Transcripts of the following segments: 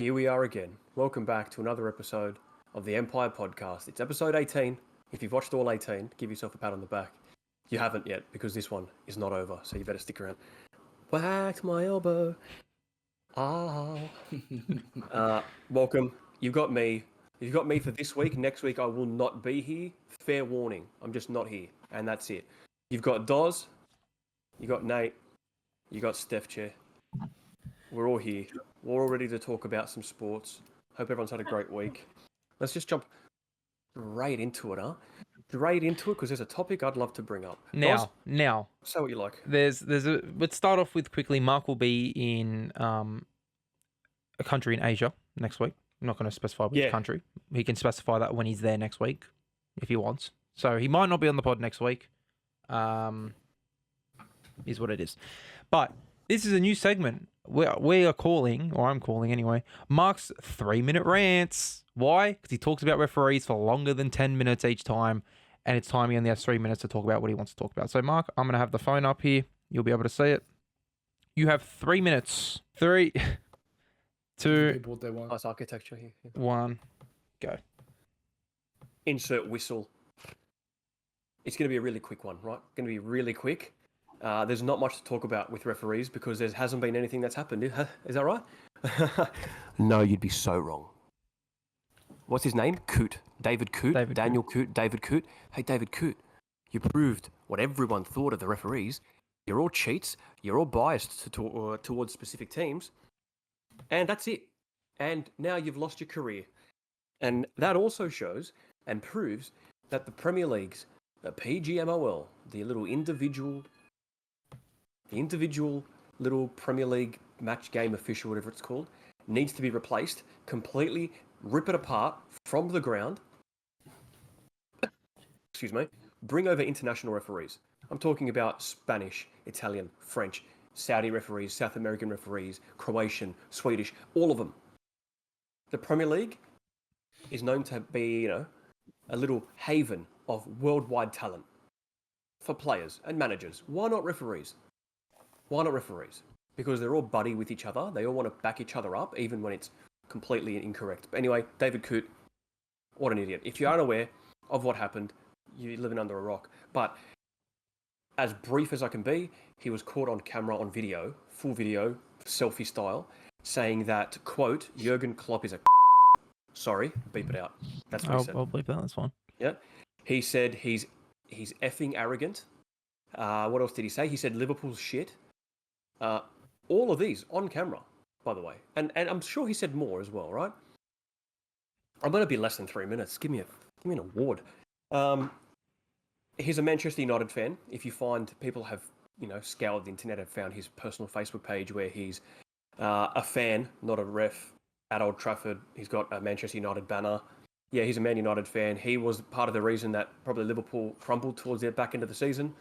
Here we are again. Welcome back to another episode of the Empire Podcast. It's episode 18. If you've watched all 18, give yourself a pat on the back. You haven't yet, because this one is not over, so you better stick around. Whack my elbow. Welcome. You've got me. You've got me for this week. Next week I will not be here. Fair warning. I'm just not here. And that's it. You've got Doz. You got Nate. You got Stef Chair. We're all here. We're all ready to talk about some sports. Hope everyone's had a great week. Let's just jump right into it, huh? Straight into it, because there's a topic I'd love to bring up. Now, say what you like. Let's start off with quickly. Mark will be in a country in Asia next week. I'm not going to specify which country. He can specify that when he's there next week, if he wants. So he might not be on the pod next week. Is what it is. But this is a new segment. We are calling, or I'm calling anyway, Mark's 3-minute rants. Why? Because he talks about referees for longer than 10 minutes each time, and it's time he only has 3 minutes to talk about what he wants to talk about. So, Mark, I'm going to have the phone up here. You'll be able to see it. You have 3 minutes. 3, 2, Nice architecture here. 1, go. Insert whistle. It's going to be a really quick one, right? Going to be really quick. There's not much to talk about with referees because there hasn't been anything that's happened. Is that right? No, you'd be so wrong. What's his name? Coote. David Coote. Daniel Coote. David Coote. Hey, David Coote, you proved what everyone thought of the referees. You're all cheats. You're all biased towards specific teams. And that's it. And now you've lost your career. And that also shows and proves that the Premier League's PGMOL, the individual little Premier League match game official, whatever it's called, needs to be replaced, completely rip it apart from the ground. Excuse me. Bring over international referees. I'm talking about Spanish, Italian, French, Saudi referees, South American referees, Croatian, Swedish, all of them. The Premier League is known to be, a little haven of worldwide talent for players and managers. Why not referees? Why not referees? Because they're all buddy with each other. They all want to back each other up, even when it's completely incorrect. But anyway, David Coote, what an idiot. If you're unaware of what happened, you're living under a rock. But as brief as I can be, he was caught on camera on video, full video, selfie style, saying that, quote, Jurgen Klopp is a sorry, beep it out. That's what he said. I'll bleep that, that's fine. Yeah. He said he's effing arrogant. What else did he say? He said Liverpool's shit. All of these on camera, by the way. And I'm sure he said more as well, right? I'm going to be less than 3 minutes. Give me an award. He's a Manchester United fan. If you find people have, scoured the internet and found his personal Facebook page where he's a fan, not a ref, at Old Trafford. He's got a Manchester United banner. Yeah, he's a Man United fan. He was part of the reason that probably Liverpool crumbled towards the back end of the season.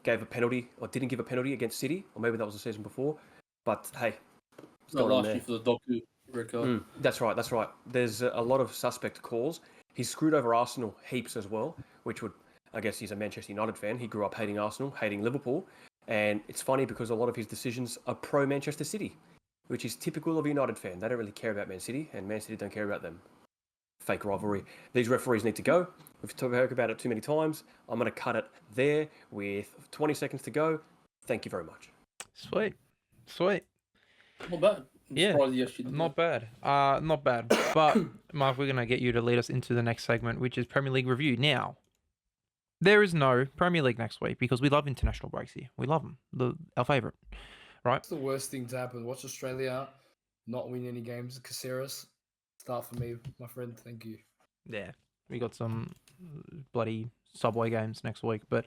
Gave a penalty, or didn't give a penalty against City, or maybe that was the season before. But hey, it's not last year for the Doku record. That's right. There's a lot of suspect calls. He's screwed over Arsenal heaps as well, which would, I guess he's a Manchester United fan. He grew up hating Arsenal, hating Liverpool. And it's funny because a lot of his decisions are pro-Manchester City, which is typical of a United fan. They don't really care about Man City, and Man City don't care about them. Fake rivalry. These referees need to go. We've talked about it too many times. I'm going to cut it there with 20 seconds to go. Thank you very much. Sweet. Not bad. Not bad. But, Mark, we're going to get you to lead us into the next segment, which is Premier League review. Now, there is no Premier League next week because we love international breaks here. We love them. Our favourite, right? It's the worst thing to happen. Watch Australia not win any games. Caceres, start for me, my friend. Thank you. Yeah. We got some bloody Subway games next week, but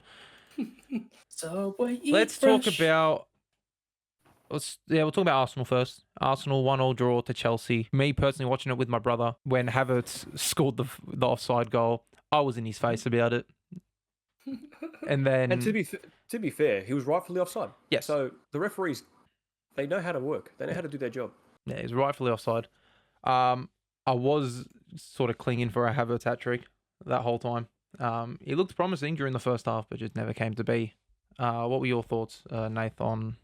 let's talk about. We'll talk about Arsenal first. Arsenal 1-1 draw to Chelsea. Me personally watching it with my brother when Havertz scored the offside goal. I was in his face about it, and then. And to be fair, he was rightfully offside. Yes. So the referees, they know how to work. They know how to do their job. Yeah, he's rightfully offside. I was sort of clinging for a Havertz hat-trick that whole time. He looked promising during the first half, but just never came to be. What were your thoughts, Nath, on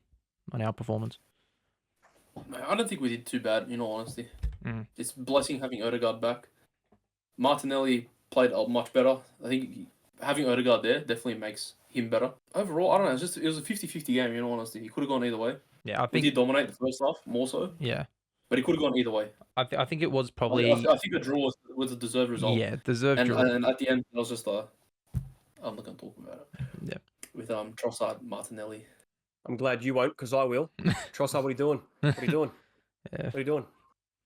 our performance? I don't think we did too bad, in all honesty. Mm. It's a blessing having Odegaard back. Martinelli played much better. I think having Odegaard there definitely makes him better. Overall, I don't know. It was a 50-50 game, in all honesty. He could have gone either way. Yeah, I We think. did dominate the first half, more so. Yeah, But he could have gone either way. I think it was I probably. think a draw was a deserved result. Yeah, deserved And, draw. and at the end, it was just I'm not going to talk about it. Yeah. With Trossard, Martinelli. I'm glad you won't, because I will. Trossard, what are you doing? What are you doing? Yeah. What are you doing?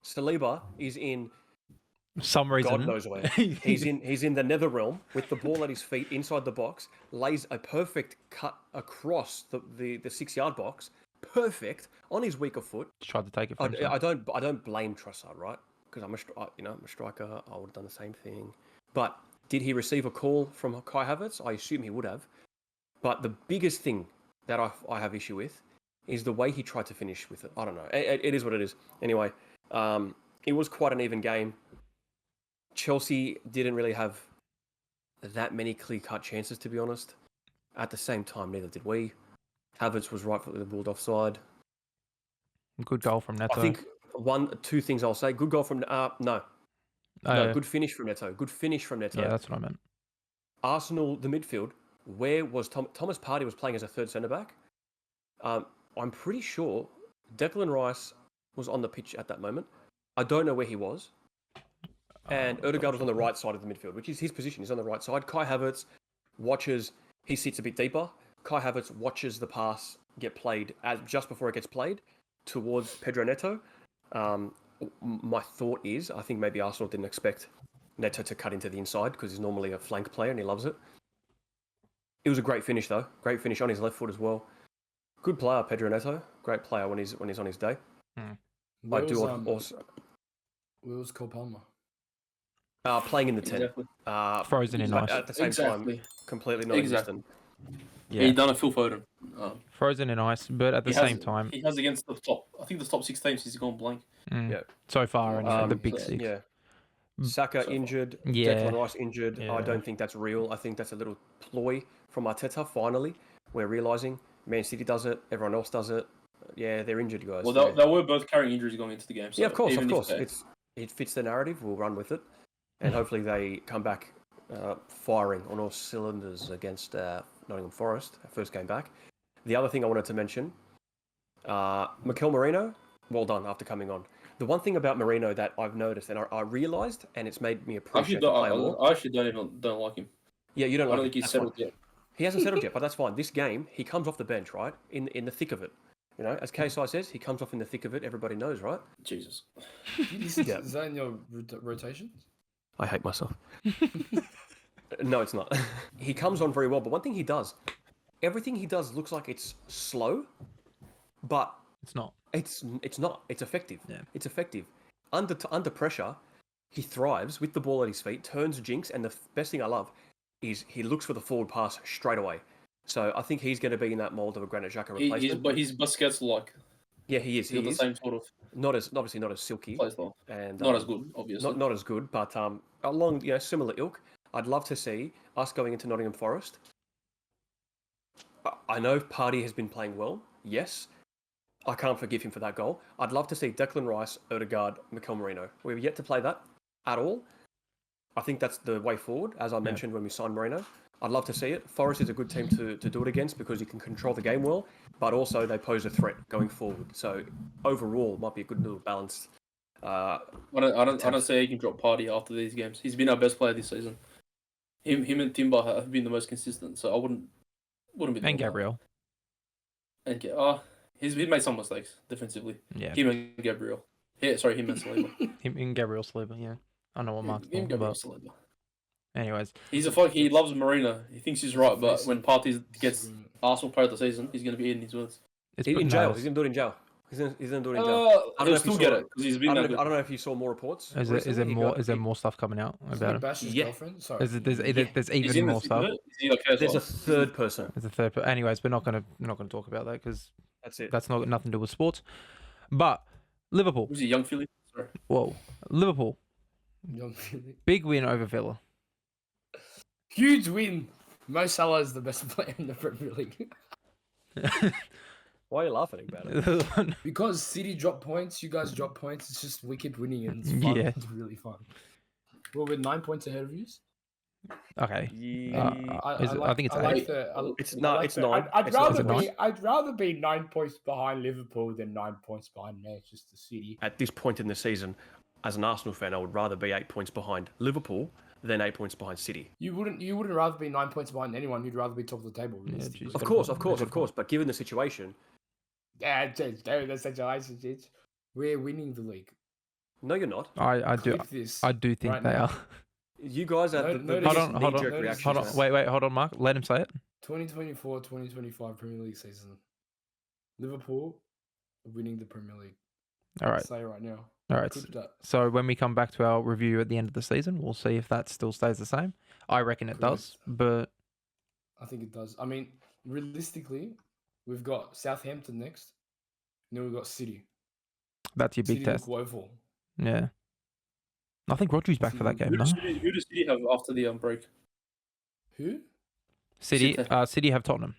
Saliba is in Some reason. God knows where. He's in the nether realm with the ball at his feet inside the box, lays a perfect cut across the 6-yard box, perfect on his weaker foot. Tried to take it from him. I don't blame Trossard, right? Because I'm a striker. I would have done the same thing. But did he receive a call from Kai Havertz? I assume he would have. But the biggest thing that I have issue with is the way he tried to finish with it. I don't know. It is what it is. Anyway, it was quite an even game. Chelsea didn't really have that many clear-cut chances, to be honest. At the same time, neither did we. Havertz was rightfully ruled offside. Good goal from Neto. I think two things I'll say. Good goal from no, good finish from Neto. Good finish from Neto. Yeah, that's what I meant. Arsenal, the midfield. Where was Thomas Partey was playing as a third centre back? I'm pretty sure Declan Rice was on the pitch at that moment. I don't know where he was. And Odegaard was on the right side of the midfield, which is his position. He's on the right side. Kai Havertz watches. He sits a bit deeper. Kai Havertz watches the pass get played just before it gets played towards Pedro Neto. My thought is, I think maybe Arsenal didn't expect Neto to cut into the inside because he's normally a flank player and he loves it. It was a great finish though. Great finish on his left foot as well. Good player, Pedro Neto. Great player when he's on his day. Where also Where was Cole Palmer? playing in the 10. Exactly. Frozen in ice. At the same time, completely non-existent. Yeah, he done a Phil Foden. Frozen in ice, but at the same time, he has against the top. I think the top 6 teams he's gone blank. Yeah. So far, anyway, the big so, six. Yeah. Saka So injured. Yeah. Declan Rice injured. Yeah. I don't think that's real. I think that's a little ploy from Arteta. Finally, we're realizing Man City does it. Everyone else does it. Yeah, they're injured, guys. Well, they were both carrying injuries going into the game. So yeah, of course. even if It fits the narrative. We'll run with it, and hopefully they come back firing on all cylinders against Nottingham Forest, our first game back. The other thing I wanted to mention, Mikel Merino, well done after coming on. The one thing about Merino that I've noticed and I realised, and it's made me appreciate the player more. I actually don't like him. Yeah, you don't I like don't him. think he's That's settled fine. yet. He hasn't settled yet, but that's fine. This game, he comes off the bench, right? In the thick of it. You know, as KSI says, he comes off in the thick of it. Everybody knows, right? Jesus. Is that in your rotations? I hate myself. No, it's not. He comes on very well, but one thing he does, everything he does looks like it's slow, but It's not. it's not. It's effective. Yeah. It's effective. Under pressure, he thrives with the ball at his feet, turns jinx, and the best thing I love is he looks for the forward pass straight away. So I think he's going to be in that mold of a Granit Xhaka replacement. But he's Busquets-like. Yeah, he is. He's the same sort of Obviously not as silky play style. and Not as good, obviously. not as good, but along similar ilk. I'd love to see us going into Nottingham Forest. I know Partey has been playing well. Yes, I can't forgive him for that goal. I'd love to see Declan Rice, Odegaard, Mikel Merino. We've yet to play that at all. I think that's the way forward, as I mentioned when we signed Merino. I'd love to see it. Forest is a good team to do it against because you can control the game well, but also they pose a threat going forward. So overall, might be a good little balanced. I don't say he can drop Partey after these games. He's been our best player this season. Him and Timber have been the most consistent, so I wouldn't be. And Gabriel. And he's made some mistakes defensively. Yeah. Him and Gabriel. Yeah, sorry, him and Saliba. Him and Gabriel Saliba, yeah. I know what Mark's Him and talking Gabriel about. Saliba. Anyways. He's a fuck. He loves Marina. He thinks he's right, but when Partey gets Arsenal player of the season, he's going to be eating his words. It's In jail. He's going to do it in jail. He's going to do it in jail. He'll still get it because he's been. I don't know if you saw more reports. Is there more stuff coming out about him? Bash his Yeah. girlfriend? Sorry. There's even more stuff. There's a third person. There's a third. Anyways, we're not gonna talk about that because That's it. that's not nothing to do with sports. But Liverpool. Who's he? Young Philly. Sorry. Whoa, Liverpool. Young Philly. Big win over Villa. Huge win. Mo Salah is the best player in the Premier League. Why are you laughing about it? Because City drop points, you guys drop points. It's just wicked winning and it's fun. Yeah. It's really fun. Well, we're 9 points ahead of you. Okay. Yeah. I think it's I like eight. the. It's I no, like it's the- nine. I'd It's nine. rather Is it be. nine? I'd rather be 9 points behind Liverpool than 9 points behind Manchester City. At this point in the season, as an Arsenal fan, I would rather be 8 points behind Liverpool than 8 points behind City. You wouldn't rather be 9 points behind anyone. You'd rather be top of the table. Yeah, realistically. geez. Of Got a course, point. of course, Got a of course. But given the situation, Yeah, the situation, Jits. We're winning the league. no, you're not. I do. Clip this. I do think right they now. are. You guys are the Notice- biggest Hold on, hold on. knee-jerk Notice- reactions. Hold on. man. Wait. Hold on, Mark. Let him say it. 2024-2025 Premier League season. Liverpool are winning the Premier League. All right. Say it right now. All right. Clip that. So when we come back to our review at the end of the season, we'll see if that still stays the same. I reckon it does, but I think it does. I mean, realistically, we've got Southampton next. And then we've got City. that's your big City test. look woeful. Yeah. I think Rodri's back for that game, Who no? does City have after the break? Who? City. City. City have Tottenham.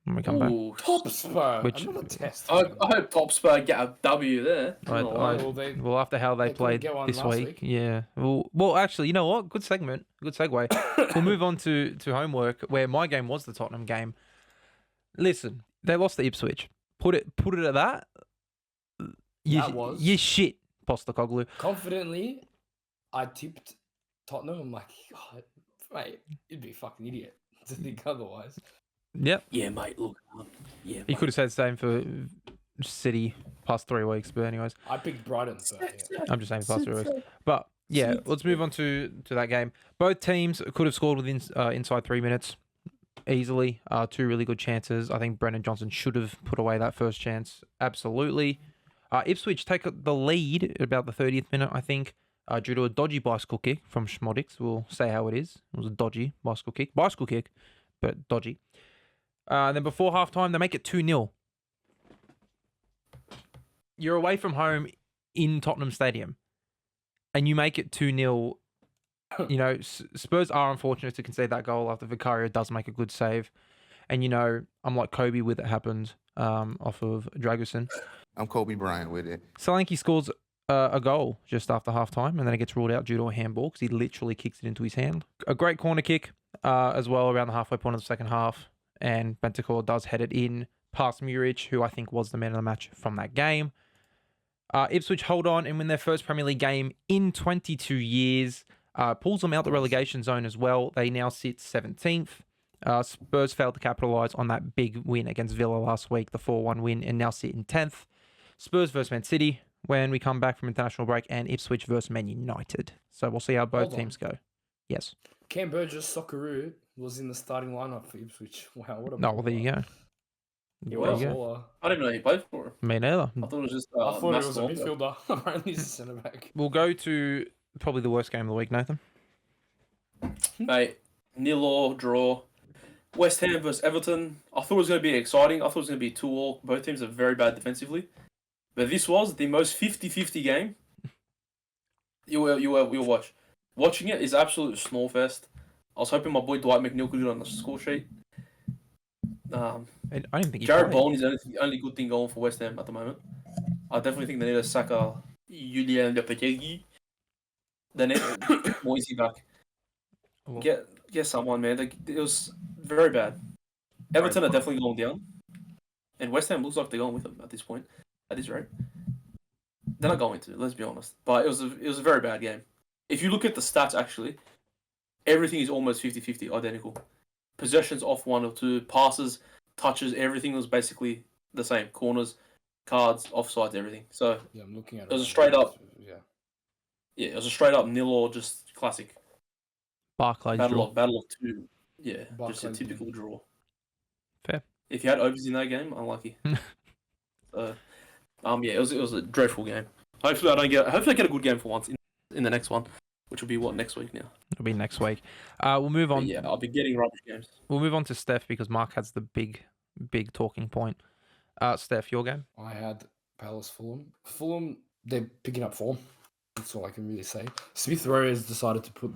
When we come back. Ooh, Top Spur. Which- Another test. I hope Top Spur get a W there. I- Not I- lying. Well, after how they they couldn't played get one this last week, week. yeah. Well, actually, you know what? Good segment. Good segue. We'll move on to homework, where my game was the Tottenham game. Listen, they lost to Ipswich. Put it at that. That was- You shit, Postecoglou. Confidently, I tipped Tottenham. I'm like, God, mate, you'd be a fucking idiot to think otherwise. Yep. Yeah, mate. Look. Yeah. He could have said the same for City past 3 weeks, but anyways, I picked Brighton, but yeah. I'm just saying past 3 weeks. But yeah, let's move on to that game. Both teams could have scored within inside 3 minutes easily. Two really good chances. I think Brendan Johnson should have put away that first chance. Absolutely. Ipswich take the lead at about the 30th minute, I think, due to a dodgy bicycle kick from Schmodix. We'll say how it is. It was a dodgy bicycle kick, but dodgy. Then before halftime, they make it 2-0. You're away from home in Tottenham Stadium, and you make it 2-0. You know, Spurs are unfortunate to concede that goal after Vicario does make a good save. And, you know, I'm like Kobe with it happened off of Dragusin. I'm Kobe Bryant with it. Solanke scores a goal just after halftime, and then it gets ruled out due to a handball because he literally kicks it into his hand. A great corner kick as well around the halfway point of the second half, and Bentancur does head it in past Muric, who I think was the man of the match from that game. Ipswich hold on and win their first Premier League game in 22 years. Pulls them out the relegation zone as well. They now sit 17th. Spurs failed to capitalise on that big win against Villa last week, the 4-1 win, and now sit in 10th. Spurs versus Man City when we come back from international break, and Ipswich versus Man United. So we'll see how both Hold on. teams go. Yes. Cam Burgess Socceroo was in the starting lineup for Ipswich. Wow, what a No, well, there you go. He There was. you go. baller. I didn't know he played for him. Me neither. I thought it was just. I thought it was a Master Walker. midfielder. Apparently, he's a centre back. We'll go to probably the worst game of the week, Nathan. Mate, 0-0 draw. West Ham versus Everton. I thought it was going to be exciting. I thought it was going to be 2-2. Both teams are very bad defensively. But this was the most 50-50 game you'll watch. Watching it is absolute snore fest. I was hoping my boy Dwight McNeil could get on the score sheet. I didn't think he Jared played. Bowen is the only good thing going for West Ham at the moment. I definitely think they need to sack Julian Lopetegui. They need Moisey back. Well, Get someone, man. It was very bad. Everton are definitely going down, and West Ham looks like they're going with them at this point. At this rate, they're not going to. Let's be honest. But it was a very bad game. If you look at the stats, actually, everything is almost 50-50, identical. Possessions off 1 or 2, passes, touches, everything was basically the same. Corners, cards, offsides, everything. So Yeah, I'm looking at it. It was a right straight now. up- Yeah. yeah, it was a straight up 0-0, just classic. Barclays draw. Battle of 2. Yeah, just a Barclays typical win. draw. Fair. If you had overs in that game, unlucky. So, yeah, it was a dreadful game. Hopefully I get a good game for once in the next one, which will be what, next week now. It'll be next week. We'll move But on. yeah, I'll be getting rubbish games. We'll move on to Steph because Mark has the big talking point. Steph, your game. I had Palace Fulham. Fulham, they're picking up form. That's all I can really say. Smith Rowe has decided to put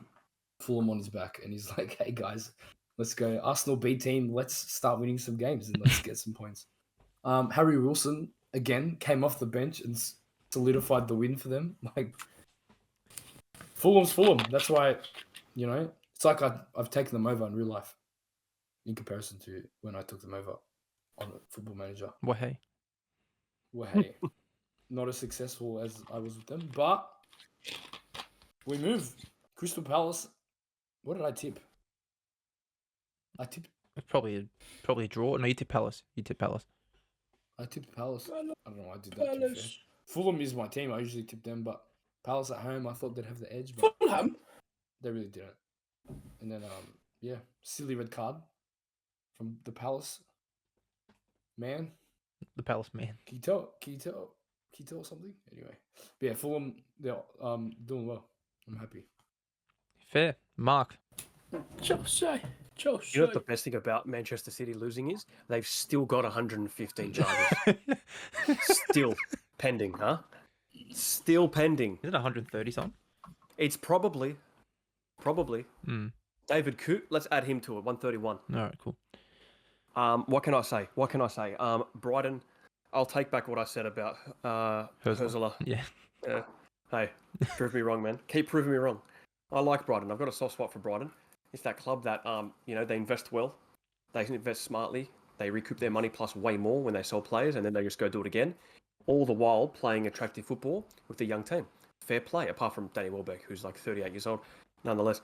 Fulham on his back, and he's like, "Hey guys, let's go. Arsenal B team. Let's start winning some games and let's get some points." Harry Wilson again came off the bench and solidified the win for them. Like Fulham's Fulham. That's why, it's like I've taken them over in real life in comparison to when I took them over on Football Manager. Well, hey. Well, hey, not as successful as I was with them, but we move. Crystal Palace. What did I tip? I tipped It's probably a draw. No, you tip Palace. You tip Palace. I tipped Palace. I don't know why I did that. To be fair. Fulham is my team. I usually tip them, but Palace at home, I thought they'd have the edge, but Fulham. they really didn't. And then, silly red card from the Palace man. The Palace man. Can you tell something? Anyway, but yeah, Fulham, they're doing well. I'm happy. Fair. Mark. Chelsea. You know what the best thing about Manchester City losing is? They've still got 115 charges. Still pending, huh? Still pending. Is it 130 something? It's probably Mm. David Coote. Let's add him to it. 131. All right, cool. What can I say? Brighton. I'll take back what I said about Hurzeler. Yeah. Hey, prove me wrong, man. Keep proving me wrong. I like Brighton. I've got a soft spot for Brighton. It's that club that they invest well, they invest smartly, they recoup their money plus way more when they sell players, and then they just go do it again, all the while playing attractive football with the young team. Fair play, apart from Danny Welbeck, who's like 38 years old. Nonetheless,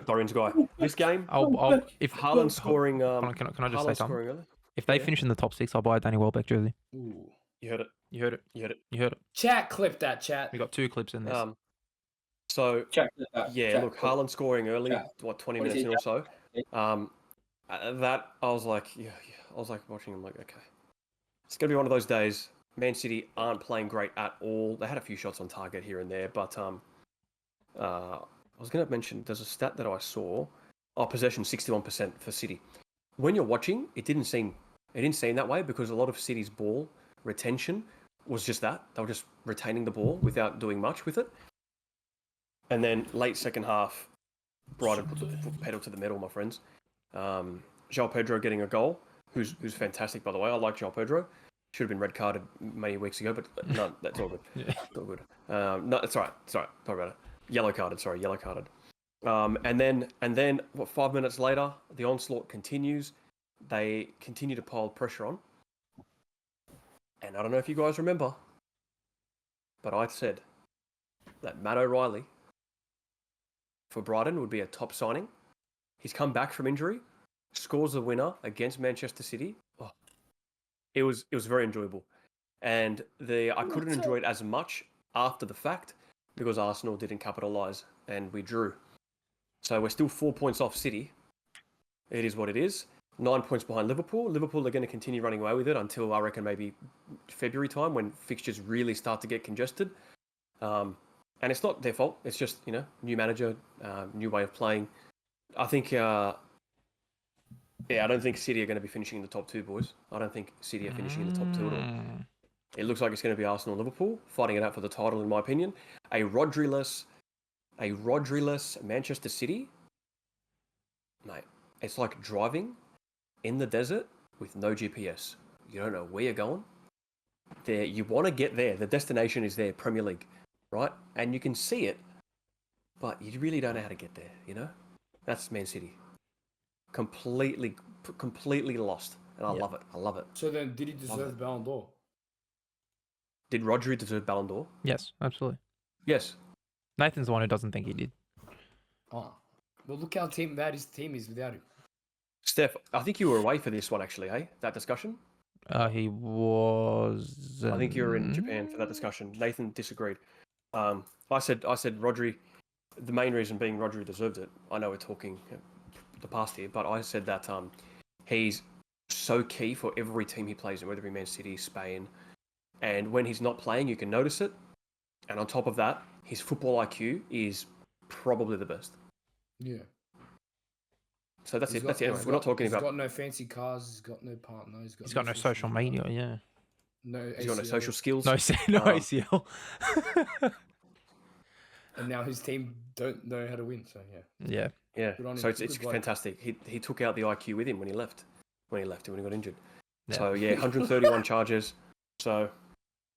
Dorian's guy. This game, If Haaland scoring. Can I just say Haaland something? scoring early. If they Yeah. finish in the top 6, I'll buy a Danny Welbeck jersey. Ooh. You heard it. You heard it. You heard it. You heard it. Chat, clip that chat. We got 2 clips in this. So Check yeah, look, Haaland scoring early, Yeah. 20 What is minutes he, in or so. That I was like, yeah. I was like watching him, like, okay, it's gonna be one of those days. Man City aren't playing great at all. They had a few shots on target here and there, but I was gonna mention there's a stat that I saw. Possession 61% for City. When you're watching, it didn't seem that way because a lot of City's ball retention was just that. They were just retaining the ball without doing much with it. And then late second half, Brighton put the pedal to the metal, my friends. João Pedro getting a goal, who's fantastic, by the way. I like João Pedro. Should have been red carded many weeks ago, but no, that's all good. Yeah. It's all good. No, it's all right. Sorry about it. Yellow carded. And then 5 minutes later, the onslaught continues. They continue to pile pressure on. And I don't know if you guys remember, but I said that Matt O'Reilly for Brighton would be a top signing. He's come back from injury, scores the winner against Manchester City. Oh, it was very enjoyable. And I couldn't enjoy it as much after the fact because Arsenal didn't capitalise and we drew. So we're still 4 points off City. It is what it is. 9 points behind Liverpool. Liverpool are going to continue running away with it until I reckon maybe February time when fixtures really start to get congested. And it's not their fault. It's just, new manager, new way of playing. I think, I don't think City are going to be finishing in the top 2, boys. I don't think City are finishing in the top 2 at all. It looks like it's going to be Arsenal and Liverpool fighting it out for the title, in my opinion. A Rodri-less Manchester City, mate, it's like driving in the desert with no GPS. You don't know where you're going. You want to get there. The destination is there, Premier League, right? And you can see it, but you really don't know how to get there, That's Man City. Completely lost. And I love it. So then, did he deserve Ballon d'Or? Did Rodri deserve Ballon d'Or? Yes, absolutely. Yes. Nathan's the one who doesn't think he did. Oh, well, look how bad his team is without him. Steph, I think you were away for this one, actually, hey? That discussion? He was. I think you were in Japan for that discussion. Nathan disagreed. I said Rodri, the main reason being Rodri deserved it. I know we're talking the past here, but I said that he's so key for every team he plays in, whether it be Man City, Spain. And when he's not playing, you can notice it. And on top of that, his football IQ is probably the best. Yeah. So that's it. We're not talking about. He's got no fancy cars. He's got no partner. He's got no social media. Yeah. No. He's got no social skills. No ACL. And now his team don't know how to win. So yeah. Yeah. Yeah. So it's fantastic. He took out the IQ with him when he left. When he got injured. So yeah, 131 charges. So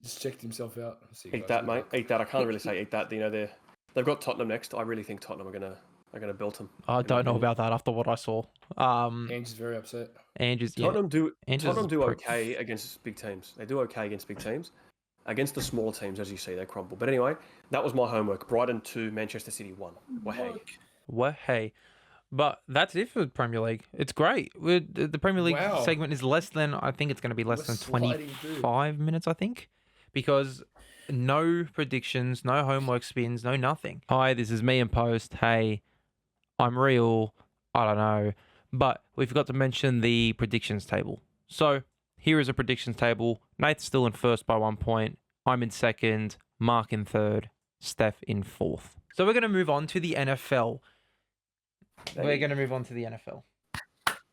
Just checked himself out. See you eat guys that, later. mate. Eat that. I can't really say eat that. You know, they've got Tottenham next. I really think Tottenham are gonna belt them. I don't know about that after what I saw. Ange is very upset. Andrew's Tottenham do Andrew's Tottenham do pro- okay against big teams. They do okay against big teams. Against the smaller teams, as you see, they crumble. But anyway, that was my homework. Brighton 2, Manchester City 1. Well, hey. Well, hey. But that's it for the Premier League. It's great. The Premier League Wow. segment is less than, I think it's going to be less We're than sliding through. 25 minutes, I think. Because no predictions, no homework spins, no nothing. Hi, this is me in post. Hey, I'm real. I don't know. But we forgot to mention the predictions table. So here is a predictions table. Nath's still in first by 1 point. I'm in second. Mark in third. Stef in fourth. So we're going to move on to the NFL. We're gonna move on to the NFL.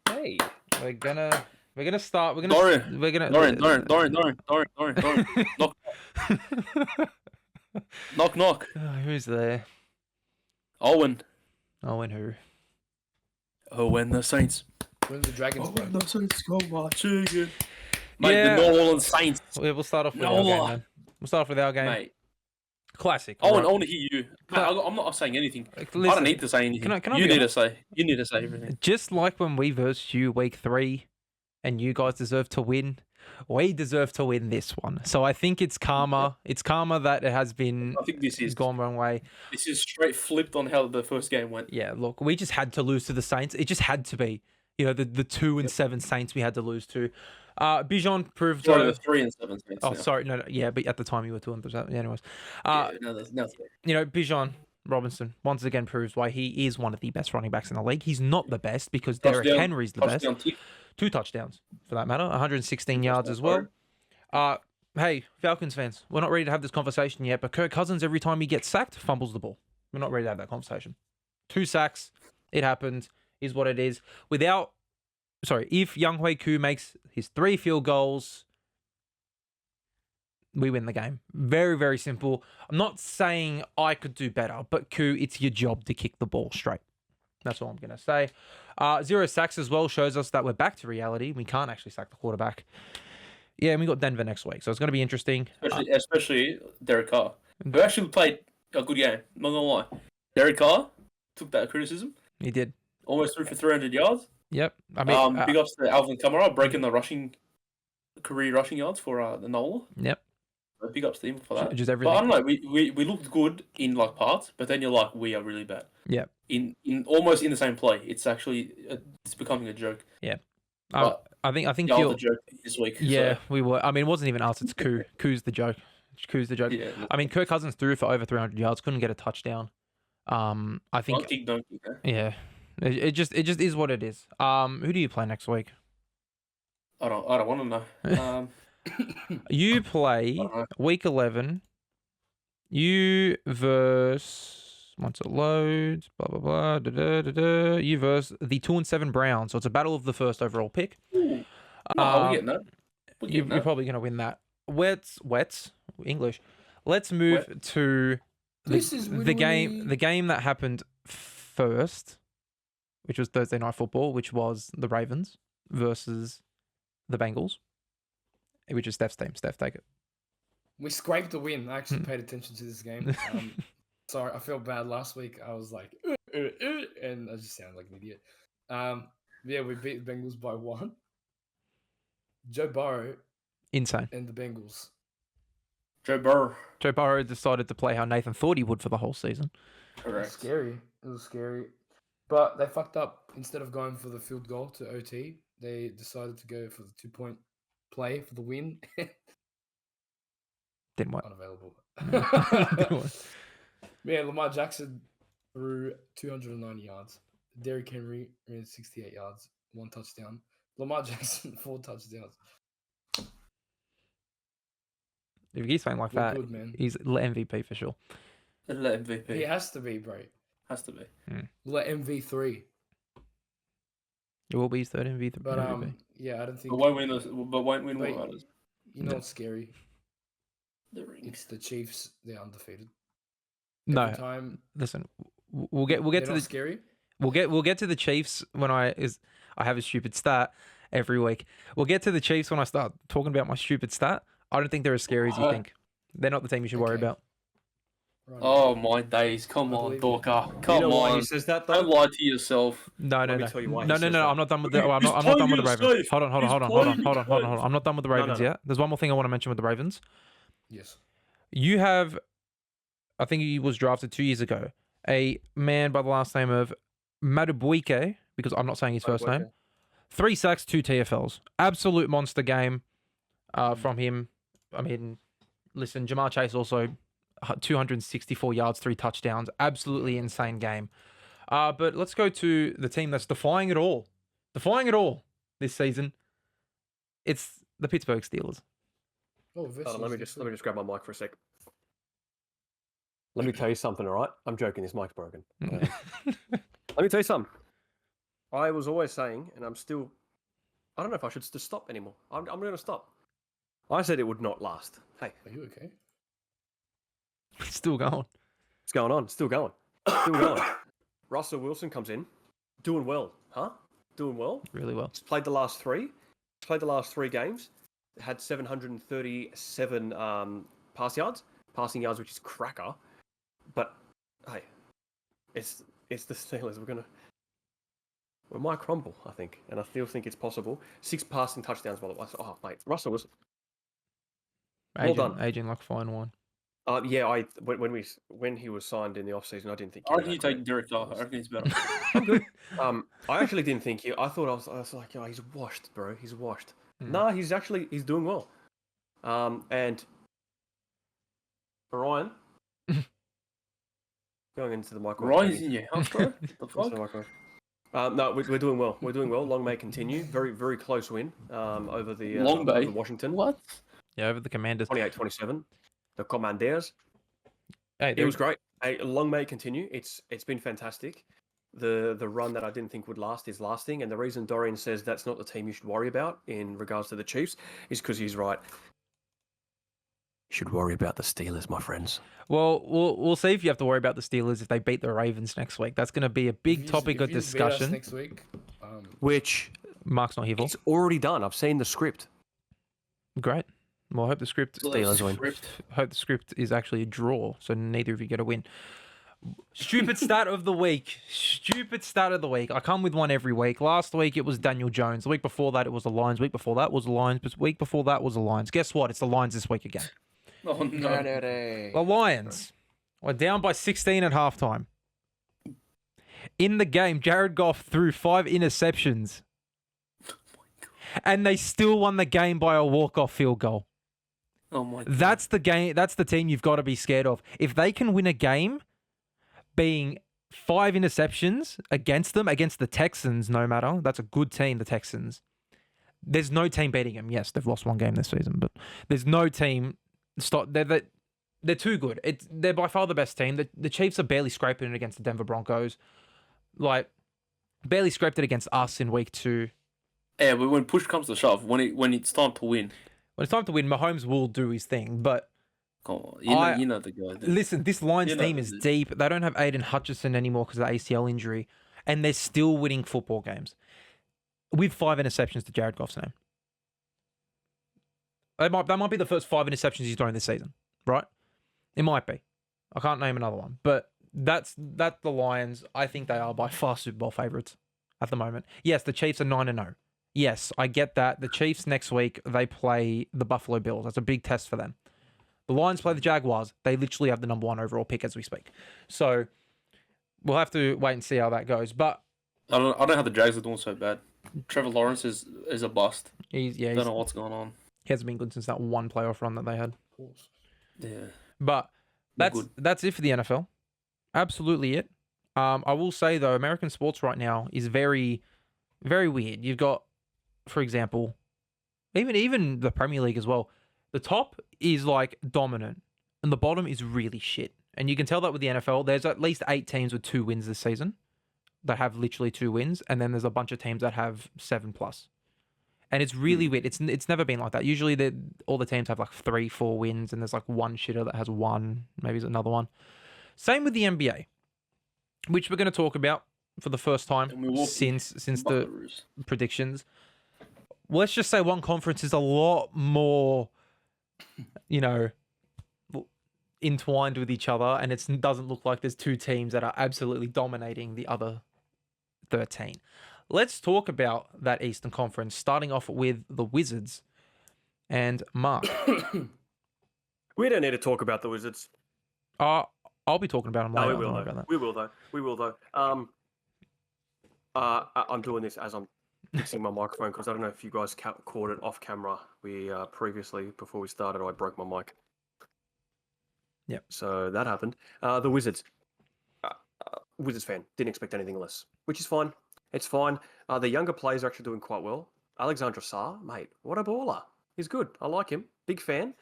Hey. We're gonna start. Dorian. We're gonna. Dorian. Knock, knock. Who's there? Owen. Owen who? When the Saints. When the Dragons play. the Saints go marching in. Mate, Yeah. the New Orleans Saints. We'll start off with No. our game, man. We'll start off with our game. Mate. Classic. Owen, I alright. want to hear you. Mate, I'm not saying anything. I Listen, don't need to say anything. can I you be need to honest? say. You need to say everything. Just like when we versed you week 3, and you guys deserve to win, we deserve to win this one. So I think it's karma. It's karma that it has been I think this is gone wrong way. This is straight flipped on how the first game went. Yeah, look, we just had to lose to the Saints. It just had to be. You know, the 2-7 Saints we had to lose to. Bijan proved. Sorry, the 3 and 7 Saints. Oh, now. sorry, no, yeah, but at the time you were 2-7. Anyways, Yeah, no, that's nothing. you know, Bijan Robinson once again proves why he is one of the best running backs in the league. He's not the best because Derrick Touchdown- Henry's the best. touchdown tick. 2 touchdowns for that matter, 116 yards as well. Hey, Falcons fans, we're not ready to have this conversation yet, but Kirk Cousins, every time he gets sacked, fumbles the ball. We're not ready to have that conversation. 2 sacks, it happened, is what it is. If A.K.A We makes his 3 field goals, we win the game. Very, very simple. I'm not saying I could do better, but Koo, it's your job to kick the ball straight. That's all I'm going to say. 0 sacks as well shows us that we're back to reality. We can't actually sack the quarterback. Yeah, and we got Denver next week, so it's going to be interesting. Especially Derek Carr, who actually played a good game. Not gonna lie, Derek Carr took that criticism. He did. Almost threw for 300 yards. Yep. I mean, Big ups to Alvin Kamara breaking the career rushing yards for the Nola. Yep. So big ups to him for that. Just But everything. I don't know. We looked good in like parts, but then you're like, we are really bad. Yep. In almost in the same play, it's actually it's becoming a joke. But I think y'all you're. the joke this week. Yeah, So, we were. I mean, it wasn't even us. It's Koo. Koo's the joke. Koo's the joke. yeah. I mean, Kirk Cousins threw for over 300 yards, couldn't get a touchdown. I think. Don't kick, eh? Yeah. It just is what it is. Who do you play next week? I don't want to know. You play Uh-huh. week 11. You verse once it loads, blah blah blah. Da, da, da, da. You verse the 2-7 Browns. So it's a battle of the first overall pick. No, we're getting that. We're getting You're that. probably gonna win that. Wets English. Let's move to This is the game that happened first, which was Thursday Night Football, which was the Ravens versus the Bengals, which is Stef's team. Stef, take it. We scraped a win. I actually paid attention to this game. Sorry, I felt bad last week. I was like, and I just sounded like an idiot. Yeah, we beat the Bengals by 1. Joe Burrow Insane. and the Bengals. Joe Burrow. Joe Burrow decided to play how Nathan thought he would for the whole season. It was Correct. scary. It was scary. But they fucked up. Instead of going for the field goal to OT, they decided to go for the 2-point play for the win. Didn't work. Unavailable. Didn't work. Man, Lamar Jackson threw 290 yards. Derrick Henry ran 68 yards, 1 touchdown. Lamar Jackson, 4 touchdowns. If he's playing like We're that, good, man. he's MVP for sure. Let MVP. He has to be, bro. Has to be. Let MV3. It will be his third MVP. But yeah, I don't think. But won't win. But won't win Wait. what matters. You know what's scary? The ring. It's the Chiefs. They're undefeated. No, Every time. listen, we'll get to They're the not scary. we'll get to the Chiefs when I have a stupid stat, every week. We'll get to the Chiefs when I start talking about my stupid stat. I don't think they're as scary as you think. They're not the team you should worry Okay. about. Right. Oh my days! Come I on, believe Dorka. You Come know why on. he says that though? Don't lie to yourself. No. Let me tell you why he No. says that. I'm not done with the. I'm He's not done with the playing it Ravens. safe. Hold on. He's playing it safe. I'm not done with the Ravens no. yet. There's one more thing I want to mention with the Ravens. Yes. You have, I think he was drafted 2 years ago, a man by the last name of Madubuike, because I'm not saying his first name. 3 sacks, 2 TFLs. Absolute monster game from him. I mean, listen, Jamar Chase also 264 yards, 3 touchdowns. Absolutely insane game. But let's go to the team that's defying it all. Defying it all this season. It's the Pittsburgh Steelers. Oh, Hold on, let me just grab my mic for a sec. Let me tell you something, all right? I'm joking. This mic's broken. Let me tell you something. I was always saying, and I'm still. I don't know if I should just stop anymore. I'm going to stop. I said it would not last. Hey, Are you okay? Still going. what's going on? Still going. Still going. Russell Wilson comes in, doing well, huh? Doing well. Really well. He's played the last 3. Played the last 3 games. Had 737 passing yards, which is cracker. But hey, it's the Steelers. We might crumble, I think, and I still think it's possible. 6 passing touchdowns, by the way. Oh, mate, Russell was well done. Aging like fine wine. Yeah, when he was signed in the offseason, I didn't think. I reckon you take Derek Carr. I reckon he's better. I actually didn't think he. I thought I was like, oh, he's washed, bro. He's washed. Nah, he's doing well. And Ryan, going into the microphone. Ryan's in your house, bro. The fuck? No, we're doing well. We're doing well. Long may continue. Very, very close win over the Long Bay? over Washington. What? Yeah, over the Commanders. 28-27. The Commanders. Hey, It was great. Hey, long may it continue. It's been fantastic. The run that I didn't think would last is lasting, and the reason Dorian says that's not the team you should worry about in regards to the Chiefs is because he's right. You should worry about the Steelers, my friends. Well, we'll see if you have to worry about the Steelers if they beat the Ravens next week. That's going to be a big topic of discussion. Next week. Which Mark's not here for. it's already done. I've seen the script. Great. Well, I hope the script. Steelers win. Hope the script is actually a draw, so neither of you get a win. Stupid stat of the week. Stupid stat of the week. I come with one every week. Last week it was Daniel Jones. The week before that it was the Lions. Week before that was the Lions. But week before that was the Lions. Guess what? It's the Lions this week again. Oh no. The Lions were down by 16 at halftime. In the game, Jared Goff threw 5 interceptions. And they still won the game by a walk-off field goal. Oh my God. That's the game. That's the team you've got to be scared of. If they can win a game being 5 interceptions against them, against the Texans, no matter, that's a good team, the Texans. There's no team beating them. Yes, they've lost 1 game this season, but there's no team. They're too good. They're by far the best team. The Chiefs are barely scraping it against the Denver Broncos. Like, barely scraped it against us in week 2. Yeah, but when push comes to shove, when it's time to win. When it's time to win, Mahomes will do his thing, but Come on, you know the guy. Dude. listen, this Lions You know team is the- deep. They don't have Aiden Hutchinson anymore because of the ACL injury, and they're still winning football games with 5 interceptions to Jared Goff's name. That might be the first 5 interceptions he's thrown this season, right? It might be. I can't name another one, but that's the Lions. I think they are by far Super Bowl favorites at the moment. Yes, the Chiefs are 9-0. Yes, I get that. The Chiefs next week, they play the Buffalo Bills. That's a big test for them. The Lions play the Jaguars. They literally have the number 1 overall pick as we speak. So we'll have to wait and see how that goes. But I don't know how the Jags are doing so bad. Trevor Lawrence is a bust. Don't Don't know what's going on. he hasn't been good since that 1 playoff run that they had. Yeah. But Not good. that's it for the NFL. Absolutely it. I will say though, American sports right now is very, very weird. You've got, for example, even the Premier League as well. The top is like dominant, and the bottom is really shit. And you can tell that with the NFL. There's at least 8 teams with 2 wins this season that have literally 2 wins, and then there's a bunch of teams that have 7+. And it's really weird. It's never been like that. Usually all the teams have like 3, 4 wins, and there's like one shitter that has 1, maybe another one. Same with the NBA, which we're going to talk about for the first time And Milwaukee since the Buckaroos. predictions. let's just say one conference is a lot more, entwined with each other, and it doesn't look like there's two teams that are absolutely dominating the other 13. Let's talk about that Eastern Conference, starting off with the Wizards and Mark. We don't need to talk about the Wizards. I'll be talking about them later. No, we will Don't worry though. about that. We will though. I'm doing this as I'm fixing my microphone because I don't know if you guys caught it off camera. We previously, before we started, I broke my mic. Yep. So that happened. The Wizards. Wizards fan. Didn't expect anything less, which is fine. It's fine. The younger players are actually doing quite well. Alexandra Sarr, mate, what a baller. He's good. I like him. Big fan.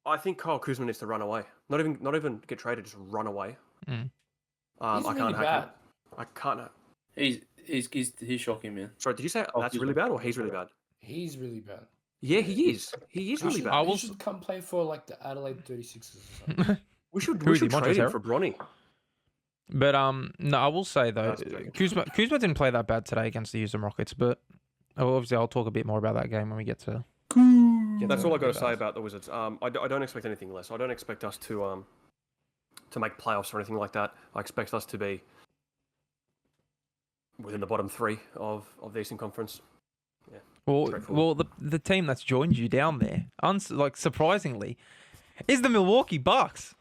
I think Kyle Kuzma needs to run away. Not even get traded. Just run away. Mm. He's I really can't. bad. I can't. He's shocking, man. Sorry, did you say Kyle that's Kuzma. really bad or he's really bad? He's really bad. Yeah, he is. He is really bad. He should come play for like the Adelaide 36ers or something. We should Who is he, trade him Montrezl for Bronny. But no, I will say though, That's a joke. Kuzma didn't play that bad today against the Houston Rockets, but obviously I'll talk a bit more about that game when we get to. That's all I got to say about the Wizards. I don't expect anything less. I don't expect us to make playoffs or anything like that. I expect us to be within the bottom three of the Eastern Conference. Yeah. Well, the team that's joined you down there, surprisingly, is the Milwaukee Bucks.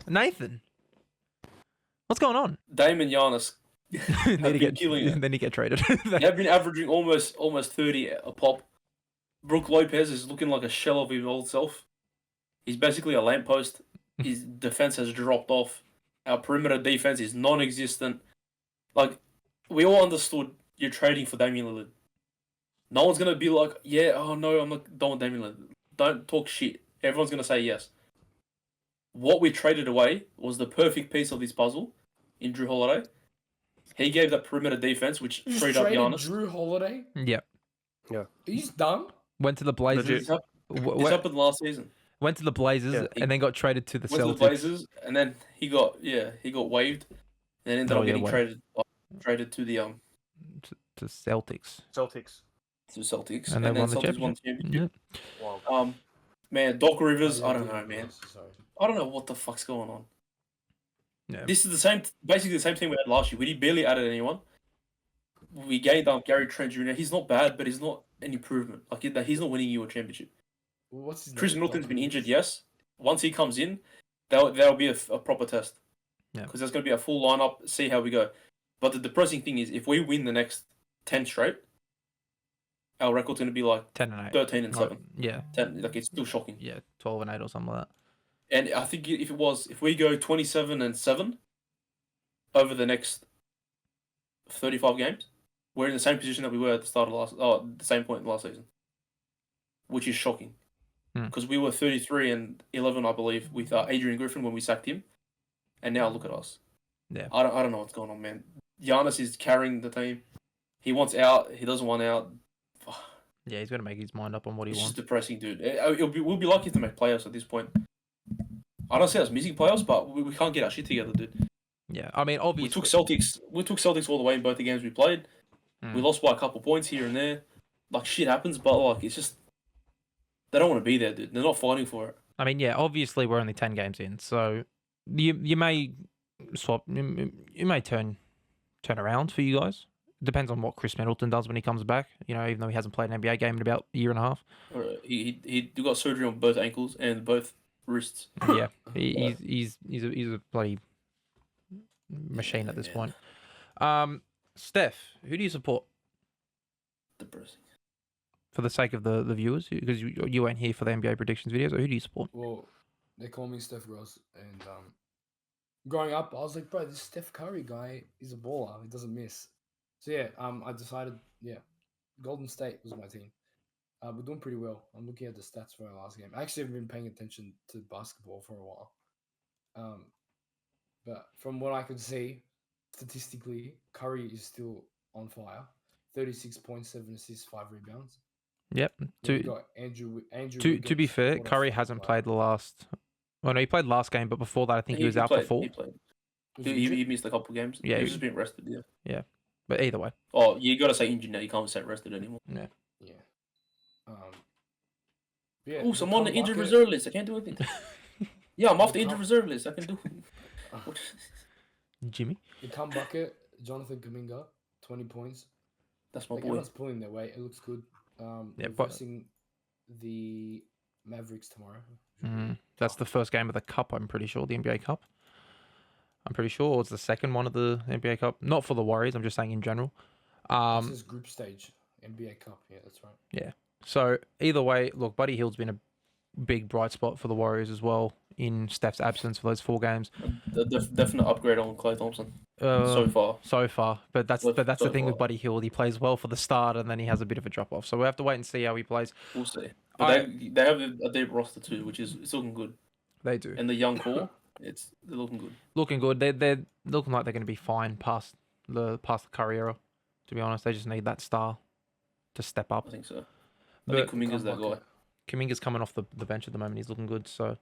Nathan, what's going on? Dame and Giannis have been killing it. Then you get traded. They have been averaging almost 30 a pop. Brook Lopez is looking like a shell of his old self. He's basically a lamppost. His defense has dropped off. Our perimeter defense is non-existent. Like, we all understood you're trading for Damian Lillard. No one's going to be like, yeah, oh no, I'm not done with Damian Lillard. Don't talk shit. Everyone's going to say yes. What we traded away was the perfect piece of this puzzle in Drew Holiday. He gave that perimeter defense, which You freed up traded Giannis. Drew Holiday? Yep. He's done? Went to the Blazers. Legit. This happened last season. Went to the Blazers Yeah, and then got traded to the Went to Celtics. the Blazers, and then he got waived, and ended up getting waived. traded to the to Celtics. Celtics. to Celtics, And they won the Celtics won the championship. championship. Wow. Man, Doc Rivers, Oh, I yeah, don't know, yeah, man. Sorry. I don't know what the fuck's going on. Yeah. This is basically the same team we had last year. We barely added anyone. We gained Gary Trent Jr. He's not bad, but he's not an improvement. Like he's not winning you a championship. What's his Chris name? Middleton's been Doc injured, Rivers? yes. Once he comes in, that'll be a proper test. Yeah. Because there's going to be a full lineup, see how we go. But the depressing thing is, if we win the next 10 straight, our record's going to be like 10 and 8. 13 and 7. Yeah. 10, like it's still shocking. Yeah. 12 and 8 or something like that. And I think if we go 27 and 7 over the next 35 games, we're in the same position that we were at the start of the same point in last season, which is shocking. Because we were 33 and 11, I believe, with Adrian Griffin when we sacked him, and now look at us. Yeah. I don't know what's going on, man. Giannis is carrying the team. He wants out. He doesn't want out. Yeah, he's got to make his mind up on what he It's wants. just depressing, dude. We'll be lucky to make playoffs at this point. I don't see us missing playoffs, but we can't get our shit together, dude. Yeah, I mean, obviously. We took Celtics all the way in both the games we played. We lost by a couple points here and there. Like, shit happens, but like it's just they don't want to be there, dude. They're not fighting for it. I mean, yeah, obviously we're only 10 games in, so you may swap, you may turn around for you guys. Depends on what Chris Middleton does when he comes back. You know, even though he hasn't played an NBA game in about a year and a half. He got surgery on both ankles and both wrists. Yeah, he's a bloody machine at this point. Steph, who do you support? Depressing. For the sake of the viewers, because you weren't here for the NBA predictions videos, so who do you support? Well, they call me Steph Gross, and growing up, I was like, bro, this Steph Curry guy is a baller. He doesn't miss. So yeah, I decided, Golden State was my team. We're doing pretty well. I'm looking at the stats for our last game. I actually haven't been paying attention to basketball for a while. But from what I could see, statistically, Curry is still on fire. 36.7 assists, 5 rebounds. Yep. We've got Andrew To be Wiggins, fair, what a Curry fucking hasn't player. played the last. Well, no, he played last game, but before that, I think he was out played, for full. He played. Was He, he injured? he missed a couple games. Yeah, He he- was just being rested. Yeah. But either way, Oh, you got to say injured now. You can't say rested anymore. Yeah, Oh, the so I'm on the come injured bucket- reserve list. I can't do anything. Yeah, I'm off the The injured come- reserve list. I can do. Jimmy. The come bucket, Jonathan Kuminga, 20 points. That's my Like boy. everyone's pulling their weight. It looks good. Yeah, We're but- versing the Mavericks tomorrow. That's the first game of the Cup, I'm pretty sure, the NBA Cup. I'm pretty sure, or it's the second one of the NBA Cup. Not for the Warriors, I'm just saying in general. This is group stage NBA Cup. Yeah, that's right. So either way, look, Buddy Hield's been a big bright spot for the Warriors as well in Steph's absence for those 4 games. A definite upgrade on Klay Thompson so far. So far, but that's So the thing with far. Buddy Hield. He plays well for the start, and then he has a bit of a drop off. So we will have to wait and see how he plays. We'll see. But they have a deep roster too, which is it's looking good. They do. And the young core, they're looking good. Looking good. They're looking like they're going to be fine past the Curry era. To be honest, they just need that star to step up. I think so. But I think Kuminga's that guy. Kuminga's coming off the bench at the moment. He's looking good. So,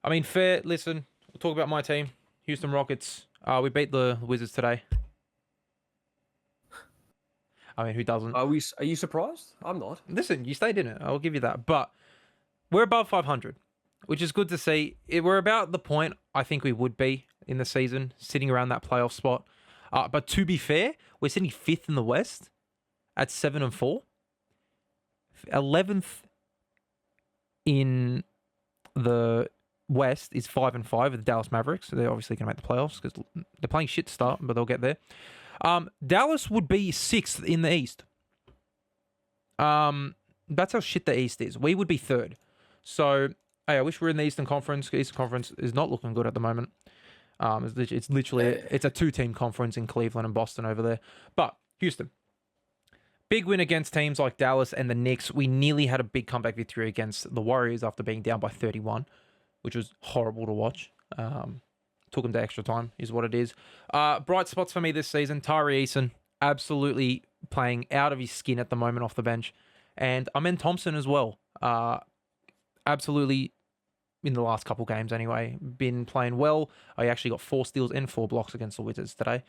I mean, fair. Listen, we'll talk about my team, Houston Rockets. We beat the Wizards today. I mean, who doesn't? Are you surprised? I'm not. Listen, you stayed in it. I'll give you that. But we're above 500, which is good to see. We're about the point I think we would be in the season, sitting around that playoff spot. But to be fair, we're sitting 5th in the West at 7-4. 11th in the West is 5-5 with the Dallas Mavericks. So they're obviously going to make the playoffs because they're playing shit to start, but they'll get there. Dallas would be 6th in the East. That's how shit the East is. We would be 3rd. So, hey, I wish we were in the Eastern Conference. Eastern Conference is not looking good at the moment. It's literally it's a 2-team conference in Cleveland and Boston over there. But Houston, big win against teams like Dallas and the Knicks. We nearly had a big comeback victory against the Warriors after being down by 31, which was horrible to watch. Took them to extra time, is what it is. Bright spots for me this season. Tyree Eason, absolutely playing out of his skin at the moment off the bench. And Amen Thompson as well. Absolutely, in the last couple games anyway, been playing well. I actually got 4 steals and 4 blocks against the Wizards today.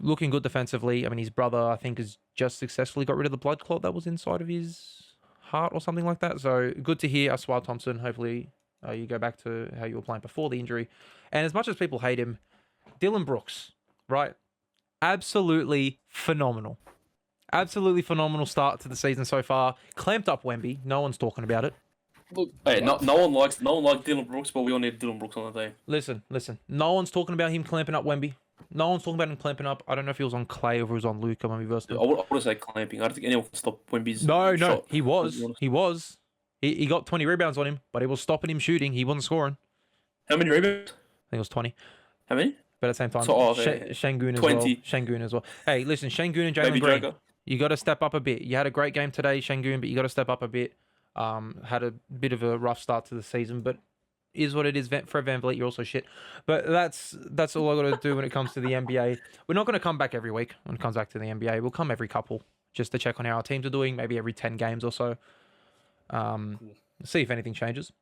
Looking good defensively. I mean, his brother, I think, has just successfully got rid of the blood clot that was inside of his heart or something like that. So good to hear, Aswad Thompson. Hopefully you go back to how you were playing before the injury. And as much as people hate him, Dylan Brooks, right? Absolutely phenomenal. Absolutely phenomenal start to the season so far. Clamped up Wemby. No one's talking about it. Look, hey, no one likes Dylan Brooks, but we all need Dylan Brooks on the team. Listen. No one's talking about him clamping up Wemby. No one's talking about him clamping up. I don't know if he was on Clay or if he was on Luka when we versed him. I would say clamping. I don't think anyone can stop Wemby's No, shot. he was. He got 20 rebounds on him, but it was stopping him shooting. He wasn't scoring. How many rebounds? I think it was 20. How many? But at the same time, So, okay. Shangun as 20. well. Shangun as well. Hey, listen, Shangun and Jalen Maybe Green, Joker. you got to step up a bit. You had a great game today, Shangun, but you got to step up a bit. Had a bit of a rough start to the season, but is what it is. Fred VanVleet, you're also shit. But that's all I got to do when it comes to the NBA. We're not going to come back every week when it comes back to the NBA. We'll come every couple just to check on how our teams are doing, maybe every 10 games or so. See if anything changes.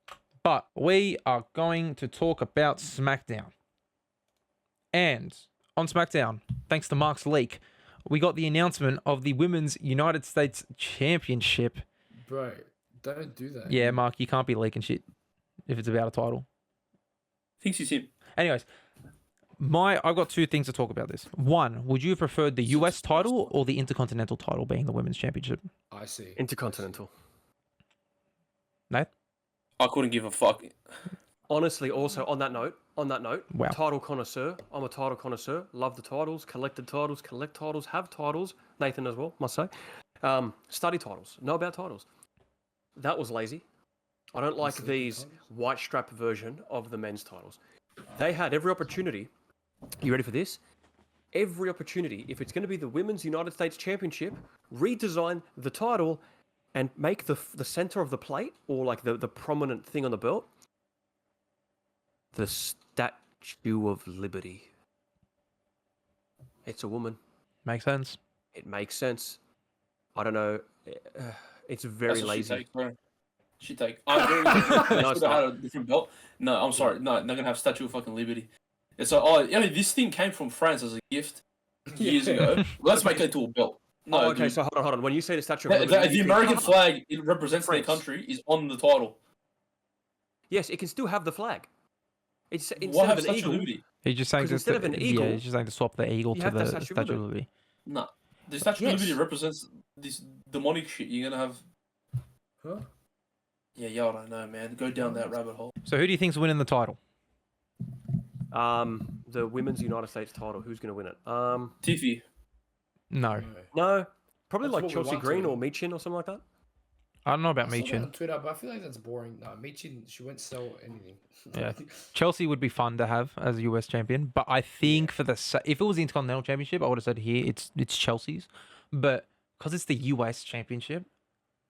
But we are going to talk about SmackDown. And on SmackDown, thanks to Mark's leak, we got the announcement of the Women's United States Championship. Bro, don't do that. Yeah, Mark, you can't be leaking shit if it's about a title. Thinks he's him. Anyways, I've got 2 things to talk about this. One, would you have preferred the US title or the Intercontinental title being the Women's Championship? I see. Intercontinental. Nate? I couldn't give a fuck. Honestly, also on that note, Wow. title connoisseur. I'm a title connoisseur. Love the titles, collected titles, collect titles, have titles. Nathan as well, must say. Study titles, know about titles. That was lazy. I don't like these white strap version of the men's titles. They had every opportunity. You ready for this? Every opportunity. If it's going to be the Women's United States Championship, redesign the title and make the center of the plate or like the prominent thing on the belt the Statue of Liberty. It's a woman. Makes sense. It makes sense. I don't know. It's very That's lazy. She take. I agree with you. No, Should have had a different belt. No, I'm sorry. No, they're gonna have Statue of fucking Liberty. It's like, this thing came from France as a gift years ago. Let's make it into a belt. No, Oh, okay. dude. So hold on. When you say the Statue of Liberty, The you think, American flag, it represents their France. country, is on the title. yes, it can still have the flag. It's Why instead have of an Statue of eagle. Liberty? He's just saying 'Cause just instead of an yeah, eagle, he's just saying to swap the eagle you to have the the Statue of Statue of Liberty. Liberty. Nah. The Statue of Yes. Liberty represents this demonic shit. You're gonna have. Huh? Yeah, y'all don't know, man. Go down that rabbit hole. So who do you think's winning the title? The women's United States title. Who's going to win it? Tiffy. No, No, probably That's like what we Chelsea want to Green win. or Michin or something like that. I don't know about I saw that Michin. on Twitter, but I feel like that's boring. No, Michin, she won't sell anything. Yeah. Chelsea would be fun to have as a US champion, but I think for the if it was the Intercontinental Championship, I would have said here it's Chelsea's, but because it's the US Championship,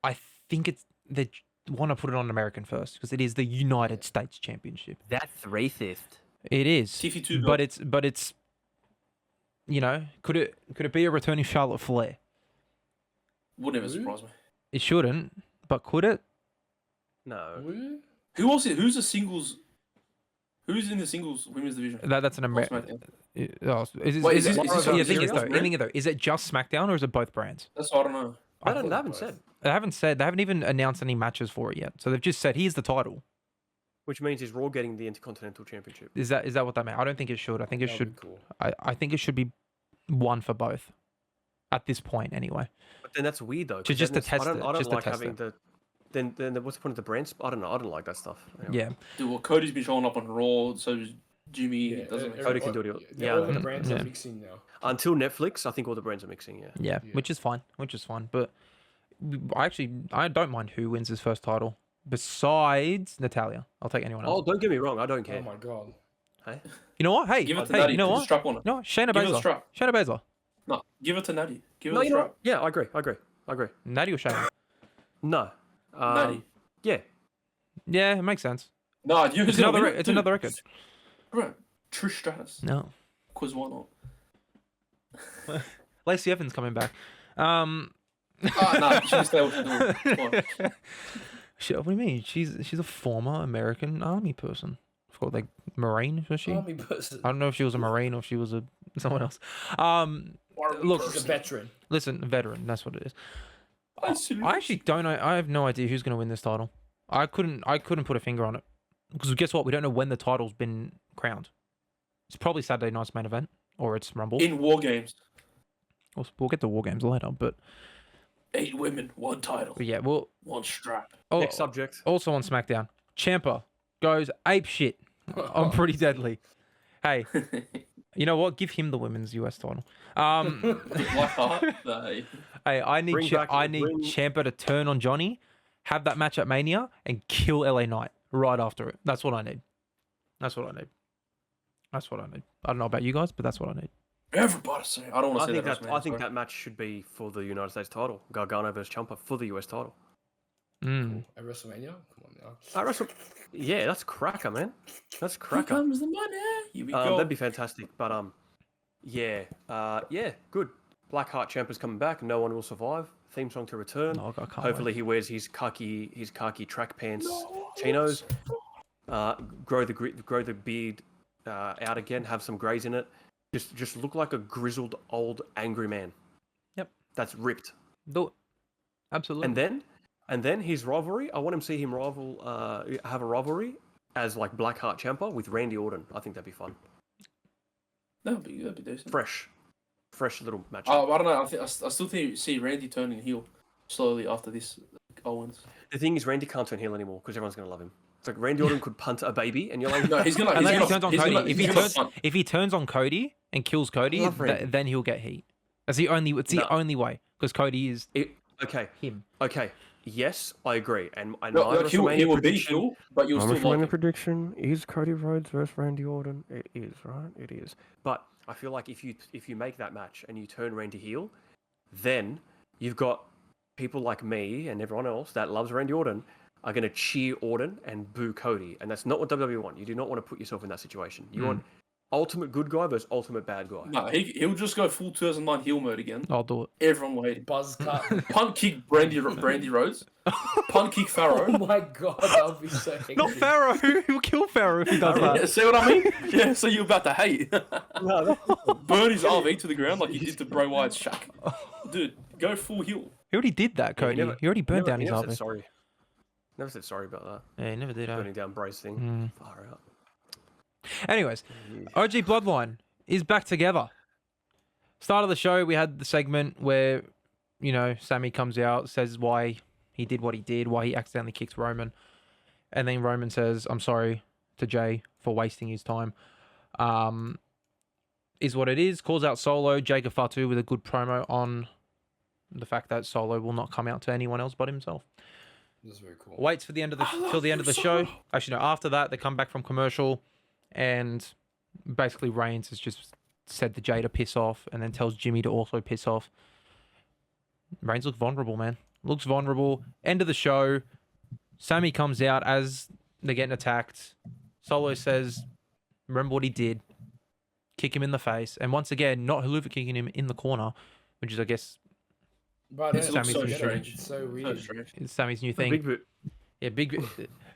I think they want to put it on American first because it is the United States Championship. That's racist. It is, Tiffy 2 but it's you know, could it be a returning Charlotte Flair? Wouldn't even Who? surprise me. It shouldn't, but could it? No. Who? Who else? Who's the singles? Who's in the singles women's division? That's an On American. SmackDown? Is Wait, it, is this yeah, on the thing is Serious, though, man? the thing is though, is it just SmackDown or is it both brands? That's what I don't know. They I thought haven't both. said. They haven't even announced any matches for it yet. So they've just said here's the title. Which means is Raw getting the Intercontinental Championship. Is that what that meant? I don't think it should. I think it That'd should. be cool. I think it should be one for both. At this point, anyway. But then that's weird though. To 'cause just then to it's- test I don't, it, I don't just to like test having it. the. Then what's the point of the brand? I don't know. I don't like that stuff. Anyway. Yeah. Dude, well, Cody's been showing up on Raw, so does Jimmy. It doesn't make Cody sense. can do it. Yeah, all the Yeah, brands yeah. are mixing now. Until Netflix, I think all the brands are mixing. Yeah. Yeah, Yeah. which is fine. But I don't mind who wins his first title besides Natalia. I'll take anyone Oh, else. don't get me wrong. I don't care. Oh my god. Hey. You know what? Hey, Give it to hey, Natty. you know Put the what? strap on it. No, Shayna Give her the Baszler. strap. Shayna Baszler. No, give it to Natty. Give her No, the you know strap. what? Yeah, I agree. Natty or Shayna? No. Natty. Yeah. Yeah, it makes sense. No, you It's another record. Bro, Trish Stratus. No. Because why not? Lacey Evans coming back. No, she can stay with the door. Come on. What do you mean? She's a former American Army person. I forgot, like Marine was she? Army person. I don't know if she was a Marine or if she was someone else. Look, She's a veteran. listen, veteran. That's what it is. I salute I actually don't know. I have no idea who's going to win this title. I couldn't put a finger on it because guess what? We don't know when the title's been crowned. It's probably Saturday night's main event or it's Rumble. In War Games, We'll get to War Games later, but 8 women, 1 title, yeah, well, 1 strap. Next subject. also on SmackDown, Ciampa goes ape shit. I'm pretty deadly. Hey, you know what? Give him the women's US title. Black Heart, they. Hey, I need Bring bring- Ciampa to turn on Johnny, have that match at Mania, and kill LA Knight right after it. That's what I need. That's what I need. I don't know about you guys, but that's what I need. Everybody say. I don't want I to say think that. that I think that match should be for the United States title. Gargano versus Ciampa for the US title. Mm. At WrestleMania? Come on now. Yeah, that's cracker, man. That's Here cracker. comes the money. Here we go. That'd be fantastic. But yeah, good. Blackheart Ciampa's coming back. No one will survive. Theme song to return. No, I can't Hopefully he wears his khaki track pants, chinos. Grow the beard out again. Have some grays in it. Just look like a grizzled old angry man. Yep. That's ripped. Do it. Absolutely. And then his rivalry. I want him to see him have a rivalry as like Blackheart Ciampa with Randy Orton. I think that'd be fun. That'd be decent. Fresh little match. Oh, I don't know. I still see Randy turning heel slowly after this Owens. The thing is, Randy can't turn heel anymore because everyone's gonna love him. It's like Randy Orton could punt a baby, and you're like, No, he's gonna. Unless He's he turns on he's Cody. gonna- he's gonna punt. If he turns on Cody and kills Cody, Love Randy. then he'll get heat. That's the only. It's the No. only way because Cody is Okay, him. okay, yes, I agree. And my No, like, he will WrestleMania be prediction. heel, but you'll My still like WrestleMania him. prediction is Cody Rhodes versus Randy Orton. It is, right? It is. But I feel like if you make that match and you turn Randy heel, then you've got people like me and everyone else that loves Randy Orton are going to cheer Orton and boo Cody, and that's not what WWE want. You do not want to put yourself in that situation. You want ultimate good guy versus ultimate bad guy. No, he'll just go full 2009 heel mode again. I'll do it. Everyone will hate him. Buzz cut. Punt kick Brandy Rhodes. Punt kick Pharaoh. Oh my god, that would be so angry. Not Pharaoh. He'll kill Pharaoh if he does Yeah, that. see what I mean? Yeah, so you're about to hate. No, Burn his RV to the ground like he did to Bray Wyatt's Shaq. Dude, Go full heel. He already did that, Yeah, Cody. He already burned down he his never said RV. sorry. Never said sorry about that. Yeah, he never did. Burning down bracing. Mm. Far out. Anyways, Yeah. OG Bloodline is back together. Start of the show, we had the segment where, you know, Sami comes out, says why he did what he did, why he accidentally kicked Roman. And then Roman says, I'm sorry to Jay for wasting his time. Is what it is. Calls out Solo, Jacob Fatu with a good promo on the fact that Solo will not come out to anyone else but himself. That's very cool. Waits for the end of the till the end of the show. Actually, no. After that, they come back from commercial, and basically Reigns has just said to Jay to piss off, and then tells Jimmy to also piss off. Reigns looks vulnerable, man. Looks vulnerable. End of the show. Sami comes out as they're getting attacked. Solo says, "Remember what he did. Kick him in the face." And once again, not Haluva kicking him in the corner, which is, I guess, But It looks so Sammy's strange. It's so So weird. strange. it's Sammy's new thing. Big boot. Yeah, big.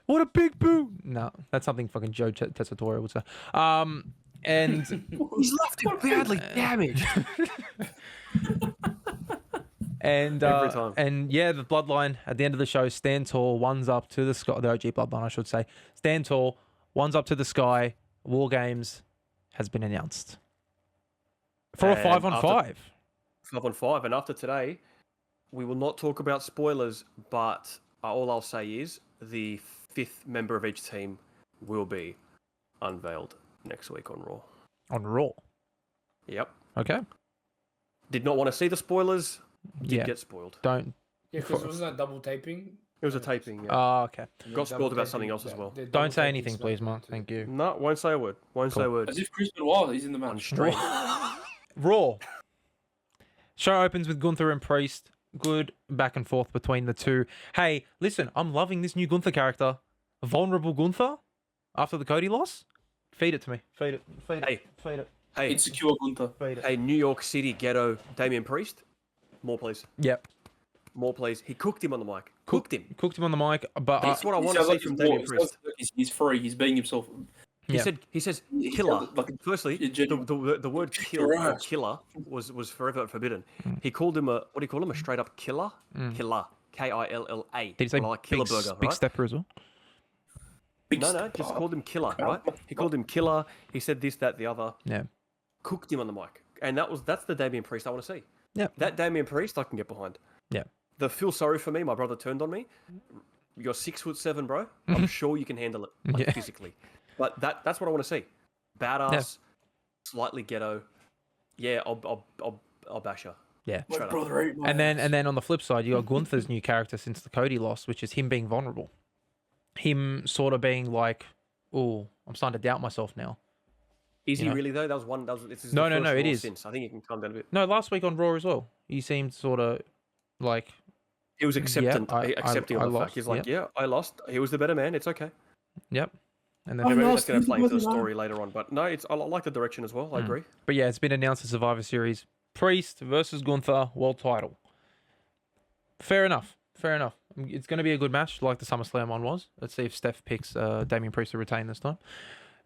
What a big boo! No, that's something fucking Joe Tessitore would say. And He's left him badly damaged. and Every time. and yeah, the Bloodline at the end of the show stand tall, one's up to the sky. The OG Bloodline, I should say, stand tall, one's up to the sky. War Games has been announced for a And 5-on-5. 5-on-5, and after today, we will not talk about spoilers, but all I'll say is the 5th member of each team will be unveiled next week on Raw. On Raw. Yep. Okay. Did not want to see the spoilers. Did Yeah. get spoiled. Don't. Yeah, because wasn't that double taping? It was a taping. Yeah. Oh, okay. Yeah, Got spoiled double about something taping, else as well. they're double Don't say taping anything, please, SmackDown Mark. too. Thank you. No, won't say a word. Won't say a word. As if Chris Benoit is in the On match. stream. Raw. Show opens with Gunther and Priest. Good back and forth between the two. Hey, listen, I'm loving this new Gunther character. Vulnerable Gunther after the Cody loss. Feed it to me. Feed it. Feed it. Hey. Feed it. Hey, Insecure Gunther. Feed it. hey, New York City ghetto Damian Priest. More please. Yep. More please. He cooked him on the mic. Cooked him. Cooked him on the mic, but That's what I He want to sounds see like from he's Damian bored. He Priest. sounds like he's free. He's being himself. Yeah. He says He killer. sounds like a Firstly, genuine- the word Kick kill your or ass. killer was forever forbidden. He called him a, what do you call him? A straight up killer? Killer. Killa. did he say like killer big, burger, big right? stepper as well? big No, step just up. called him killer, right? He called him killer. He said this, that, the other. Yeah. Cooked him on the mic. And that's the Damian Priest I want to see. Yeah. That Damian Priest I can get behind. Yeah. The feel sorry for me, my brother turned on me. You're 6'7", bro. I'm sure you can handle it, like, Yeah. physically. But that's what I want to see. Badass, slightly ghetto. Yeah, I'll bash her. Yeah. My Straight up. brother ate my And ass. then on the flip side, you got Gunther's new character since the Cody loss, which is him being vulnerable. Him sort of being like, "Oh, I'm starting to doubt myself now." Is You he know? really though? This is No, the no, first no, it Raw is. Since. I think he can calm down a bit. No, last week on Raw as well, he seemed sort of like, He was accepting I of the lost, fact. He's like, yeah, I lost. He was the better man. It's okay. "Yep." And then, I Maybe that's lost, going he's to play into the the better man. story later on. But no, I like the direction as well. I agree. but yeah, it's been announced the Survivor Series: Priest versus Gunther, world title. Fair enough. Fair enough. It's going to be a good match, like the SummerSlam one was. Let's see if Steph picks Damian Priest to retain this time.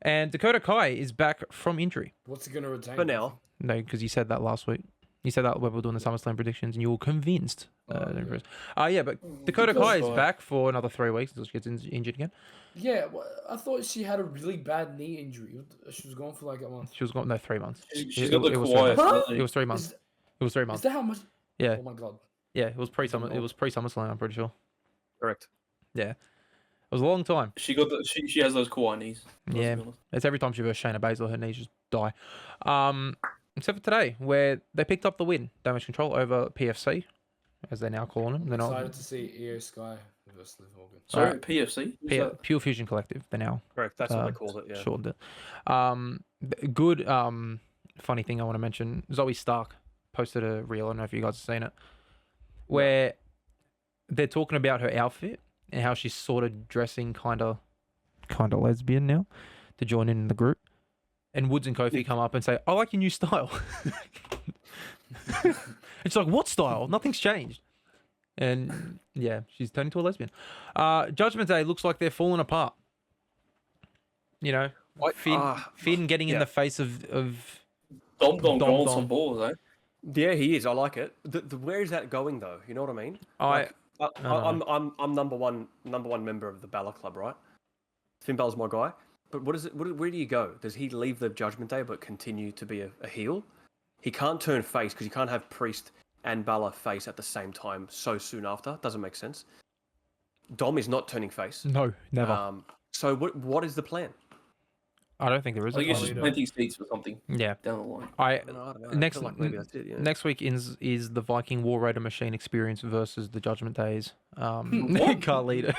And Dakota Kai is back from injury. What's he gonna retain? For now, No, because you said that last week. You said that when we were doing the SummerSlam predictions, and you were convinced. Damian Priest. Yeah, but Dakota Kai is back for another 3 weeks until she gets injured again. Yeah, well, I thought she had a really bad knee injury. She was gone for like a month. She was gone, no, 3 months. She's got the it was Kawhi. 3 months. ability. It was 3 months. Is, It was 3 is months. that how much? Yeah, Oh my god. yeah. It was pre-summer. It was pre-SummerSlam. I'm pretty sure. correct. Yeah, it was a long time. She got the she has those Kawhi knees. let's Yeah. be honest. It's every time she versus Shayna Baszler, her knees just die. Except for today, where they picked up the win, Damage Control over PFC, as they're now calling them. They're not Excited to see Io Sky versus Liv Morgan. Sorry, PFC. Who's that? Pure Fusion Collective. They're now Correct. That's what they called it. Yeah. shortened it. Good funny thing I want to mention. Zoe Stark posted a reel. I don't know if you guys have seen it, where they're talking about her outfit and how she's sort of dressing kind of lesbian now to join in the group. And Woods and Kofi come up and say, "I like your new style." It's like, what style? Nothing's changed. And yeah, she's turned into a lesbian. Judgment Day looks like they're falling apart. You know, Finn getting in yeah. the face of Dom Dom. going some balls, eh? Yeah, he is. I like it. Where is that going though? You know what I mean? I I'm number one member of the Balor Club, right? Finn Balor's my guy. But what is it? Where do you go? Does he leave the Judgment Day but continue to be a heel? He can't turn face because you can't have Priest and Balor face at the same time so soon after. Doesn't make sense. Dom is not turning face. no, never. So what is the plan? I don't think there is I a think it's just plan. planting seeds for something Yeah. down the line. I don't know. next I feel like maybe that's it. Yeah. next week is the Viking War Raider Machine experience versus the Judgment Days. Carlito.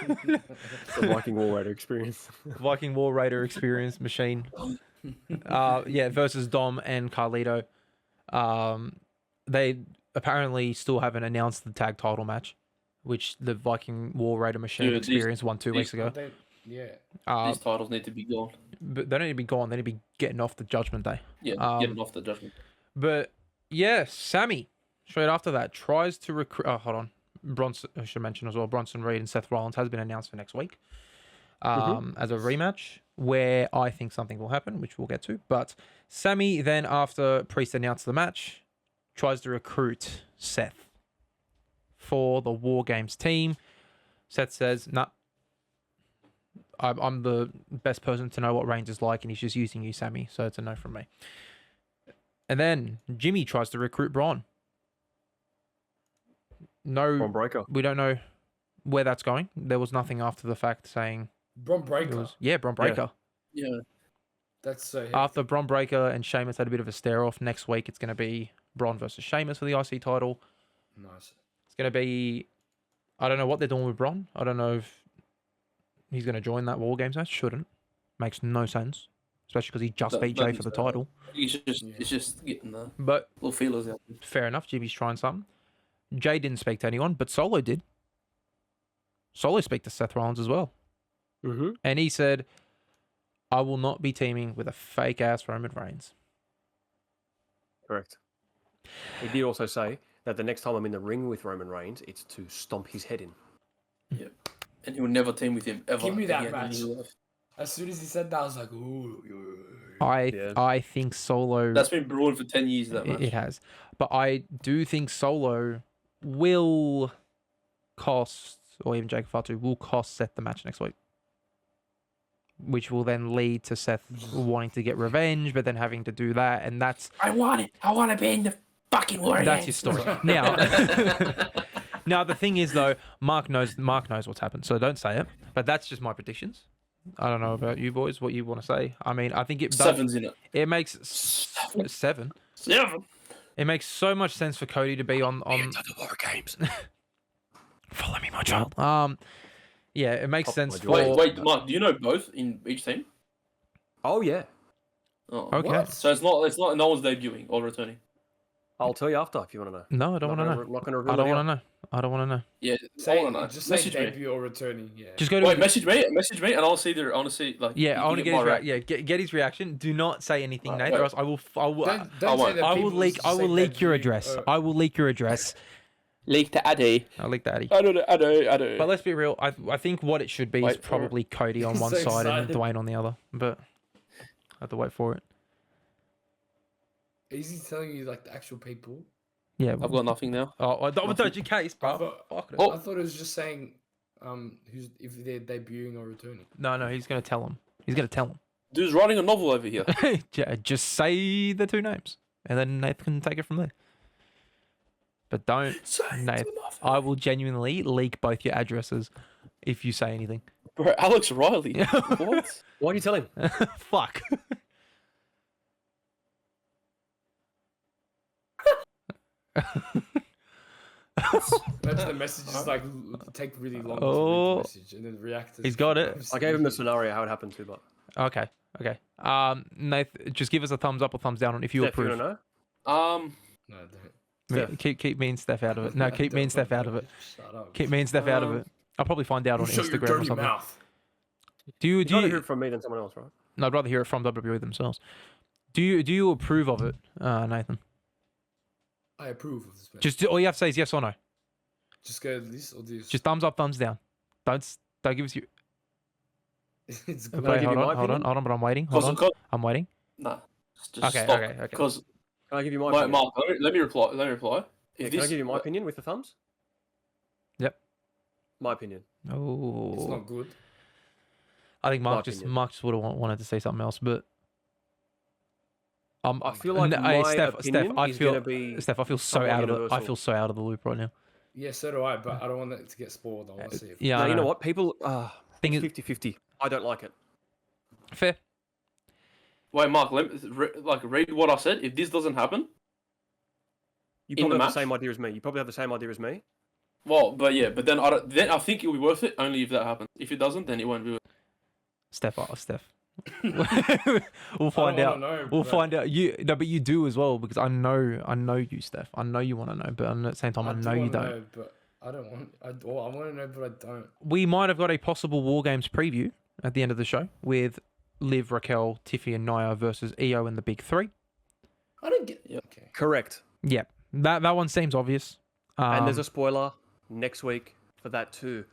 the Viking War Raider experience. Viking War Raider experience machine. Yeah, versus Dom and Carlito. They apparently still haven't announced the tag title match, which the Viking War Raider Machine Yeah, experience won 2 weeks ago. Yeah. These titles need to be gone. But they don't need to be gone. They need to be getting off the Judgment Day. Yeah, getting off the Judgment. But yeah, Sami, straight after that, tries to recruit. Oh, hold on. Bronson, I should mention as well, Bronson Reed and Seth Rollins has been announced for next week as a rematch where I think something will happen, which we'll get to. But Sami then, after Priest announced the match, tries to recruit Seth for the War Games team. Seth says, nah, I'm the best person to know what Reigns is like, and he's just using you, Sami. So it's a no from me. And then Jimmy tries to recruit Braun. No, Braun Breaker. we don't know where that's going. There was nothing after the fact saying Braun it Breaker. was, Braun Breaker. Yeah. That's so hefty. After Braun Breaker and Sheamus had a bit of a stare off, next week it's going to be Braun versus Sheamus for the IC title. Nice. It's going to be, I don't know what they're doing with Braun. I don't know if he's going to join that War Games match. Shouldn't. Makes no sense. Especially because he just beat Jay for the title. He's just getting the But little feelers out there. fair enough. Jimmy's trying something. Jay didn't speak to anyone, but Solo did. Solo spoke to Seth Rollins as well. Mm-hmm. And he said, I will not be teaming with a fake ass Roman Reigns. Correct. He did also say that the next time I'm in the ring with Roman Reigns, it's to stomp his head in. Yeah. And he will never team with him ever. Give me that again in match. his life. As soon as he said that, I was like, ooh. Yeah. I think Solo... That's been brewing for 10 years, that match. It has. But I do think Solo will cost, or even Jacob Fatu, will cost Seth the match next week. Which will then lead to Seth wanting to get revenge, but then having to do that, and that's... I want it. I want to be in the fucking war. That's your story. Now, now the thing is though, Mark knows what's happened, so don't say it. But that's just my predictions. I don't know about you boys, what you want to say. I mean, I think it does, Seven's in it. it makes Seven. 7. It makes so much sense for Cody to be on To the War Games. Follow me, my child. Yeah, it makes Top sense my for. jaw. Wait, Mark. Do you know both in each team? Oh yeah. Oh, Okay. what? So it's not. No one's debuting or returning. I'll tell you after if you want to know. No, I don't want to know. Not gonna I don't want to to know. I don't want to know. Yeah. Say, I wanna know. just say Message me. debut or returning. Yeah. Just go to. Wait, message me, and I'll see their. I want to see like. Yeah, I want to get his my yeah, get his reaction. Do not say anything, Nate, wait. or else I will. Don't I say won't. that I will people leak. just I say will leak your debut, address. I will leak your address. Leak to Addy. I'll leak the Addy. I do. But let's be real. I think what it should be is Wait for it. probably Cody on one So side and excited. Dwayne on the other. But I have to wait for it. Is he telling you like the actual people? Yeah. I've got nothing now. Oh, don't you case, I bro. thought, Fuck it. Oh. I thought it was just saying who's if they're debuting or returning. No, he's gonna tell him. He's gonna tell him. Dude's writing a novel over here. Just say the two names, and then Nathan can take it from there. But don't, Nathan. I will genuinely leak both your addresses if you say anything. Bro, Alex Riley. What? Why do you tell him? Fuck. Imagine the message is like take really long to Oh. read the message and then react. as He's got it. I gave him the scenario how it happened too, but Okay. Nathan, just give us a thumbs up or thumbs down on if you Steph, you approve. wanna know? No, don't. Yeah, keep me and Steph out of it. No, keep me and Steph out of it. Shut up. Keep me and Steph out of it. I'll probably find out on Shut your Instagram or dirty something. mouth. Do you? You'd rather hear it from me than someone else, right? No, I'd rather hear it from WWE themselves. Do you approve of it, Nathan? I approve of this. Just all you have to say is yes or no. Just go this or this. Just thumbs up, thumbs down. Don't give us your. It's Can I good. Wait, give you hold my on, opinion? but I'm waiting. Hold on, I'm waiting. Nah. Just Okay, stop. okay. Because Can I give you my Mark, opinion? let me reply. Yeah, can I give you my opinion with the thumbs? Yep. My opinion. It's Oh, not good. I think My Mark just opinion. would have wanted to say something else, but I feel like hey, my Steph, opinion I is feel going to be Steph, I feel so somewhat out of universal. I feel so out of the loop right now. Yeah, so do I, but I don't want it to get spoiled. I want to see it. Yeah, No, I you know know. what? People, Thing it's is- 50-50. I don't like it. Fair. Wait, Mark, read what I said. If this doesn't happen, You In the probably have match? the same idea as me. You probably have the same idea as me. well, but then I think it'll be worth it only if that happens. If it doesn't, then it won't be worth Steph. We'll I find don't out. wanna know, We'll but find out. But you do as well because I know you, Steph. I know you want to know, but at the same time, I do know you wanna don't. know, but I don't want. I want to know, but I don't. We might have got a possible War Games preview at the end of the show with Liv, Raquel, Tiffy, and Naya versus EO and the Big Three. I don't get. Yep. Okay. Correct. Yeah, that one seems obvious. And there's a spoiler next week for that too.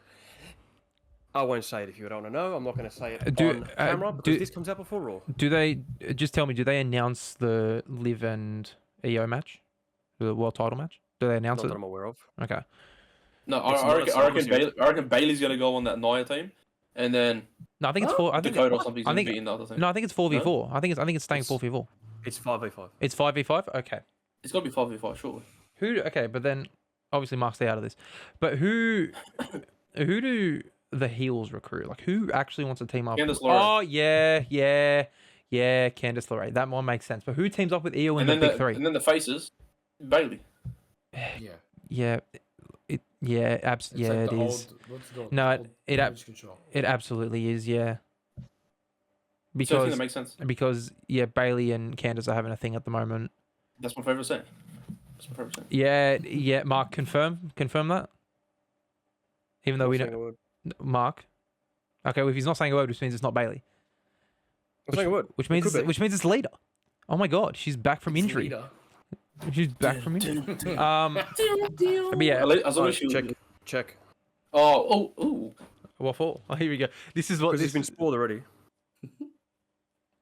I won't say it if you don't want to know. I'm not going to say it on camera because this comes out before Raw. Do they just tell me? Do they announce the Liv and EO match, the world title match? Do they announce Not it? that I'm aware of. Okay. No, It's not a Survivor Series. I reckon Bailey's gonna go on that Nia team, and then No, I think it's four. I think Dakota or something's I gonna think be in the other team. no, I think it's 4v4. I think it's staying It's- 4v4. It's 5v5. It's 5v5. Okay. It's gotta be 5v5, surely. Who? Okay, but then obviously Mark's out of this. But who do the heels recruit? Like who actually wants to team up? Candice LeRae. Oh yeah. Candice LeRae. That one makes sense. But who teams up with EO and And the then Big Three? and then the faces, Bailey. Yeah. Yeah. It It's like it the is. Old, what's it called? No, Old it damage control. It absolutely is. Yeah. So I think Because that makes sense. Bailey and Candice are having a thing at the moment. That's my favorite saying. That's my favorite saying. Yeah. Mark, confirm that. Even though we Not saying don't, a word. Mark. Okay, well, if he's not saying a word, which means it's not Bailey. I'm saying a word. Which It means could be. it's Lita. Oh my God, she's back from It's injury. Lita. She's back from injury. But yeah, As long as she Check. Oh. what for? Oh, here we go. This is what Because this it's been is spoiled already.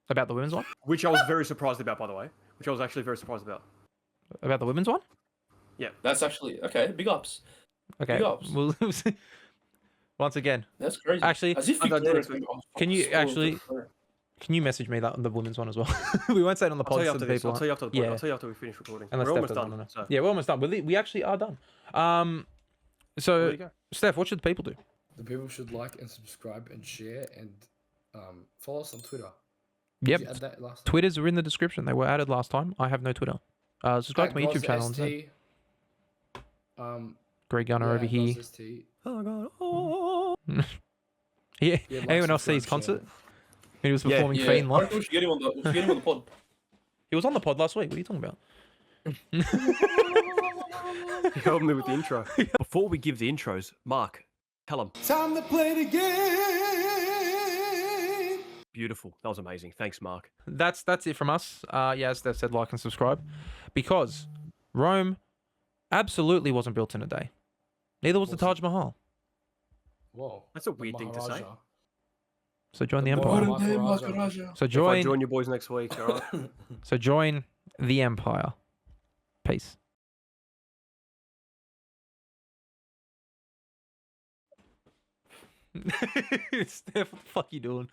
about the women's one. Which I was very surprised about, by the way. Which I was actually very surprised about. About the women's one. That's actually okay. Big ups. Okay. Big ups. We'll once again. That's crazy. Actually, As if I got Victoria's next week. been- Can you spoiled actually- for- Can you message me the women's one as well? We won't say it on the I'll tell pod you so after the this. people. I'll tell you after the point. Yeah. I'll tell you after we finish recording. Unless We're Steph almost doesn't done. wanna know. So, Yeah, we're almost done. We actually are done. there So you go. Steph, what should the people do? The people should like and subscribe and share and follow us on Twitter. Yep. Did you add that last time? Twitters are in the description. They were added last time. I have no Twitter. Subscribe to my YouTube channel. ST, Greg Gunner over here. ST. Oh, God. Oh. Yeah. Yeah, like, Anyone else see his subscribe, concert? He was Yeah, performing Yeah, Fiend I live. reckon we should get him on the pod. He was on the pod last week. What are you talking about? He helped me with the intro. Before we give the intros, Mark, tell him. Time to play the game. Beautiful. That was amazing. Thanks, Mark. That's it from us. Yeah, as Steph said, like and subscribe. Because Rome absolutely wasn't built in a day. Neither was the Taj Mahal. Whoa. That's a weird thing to say. Maharaja. So join the The Empire. Maharaja. So If I join join you boys next week, all right? So join the Empire. Peace. Steph, what the fuck you doing?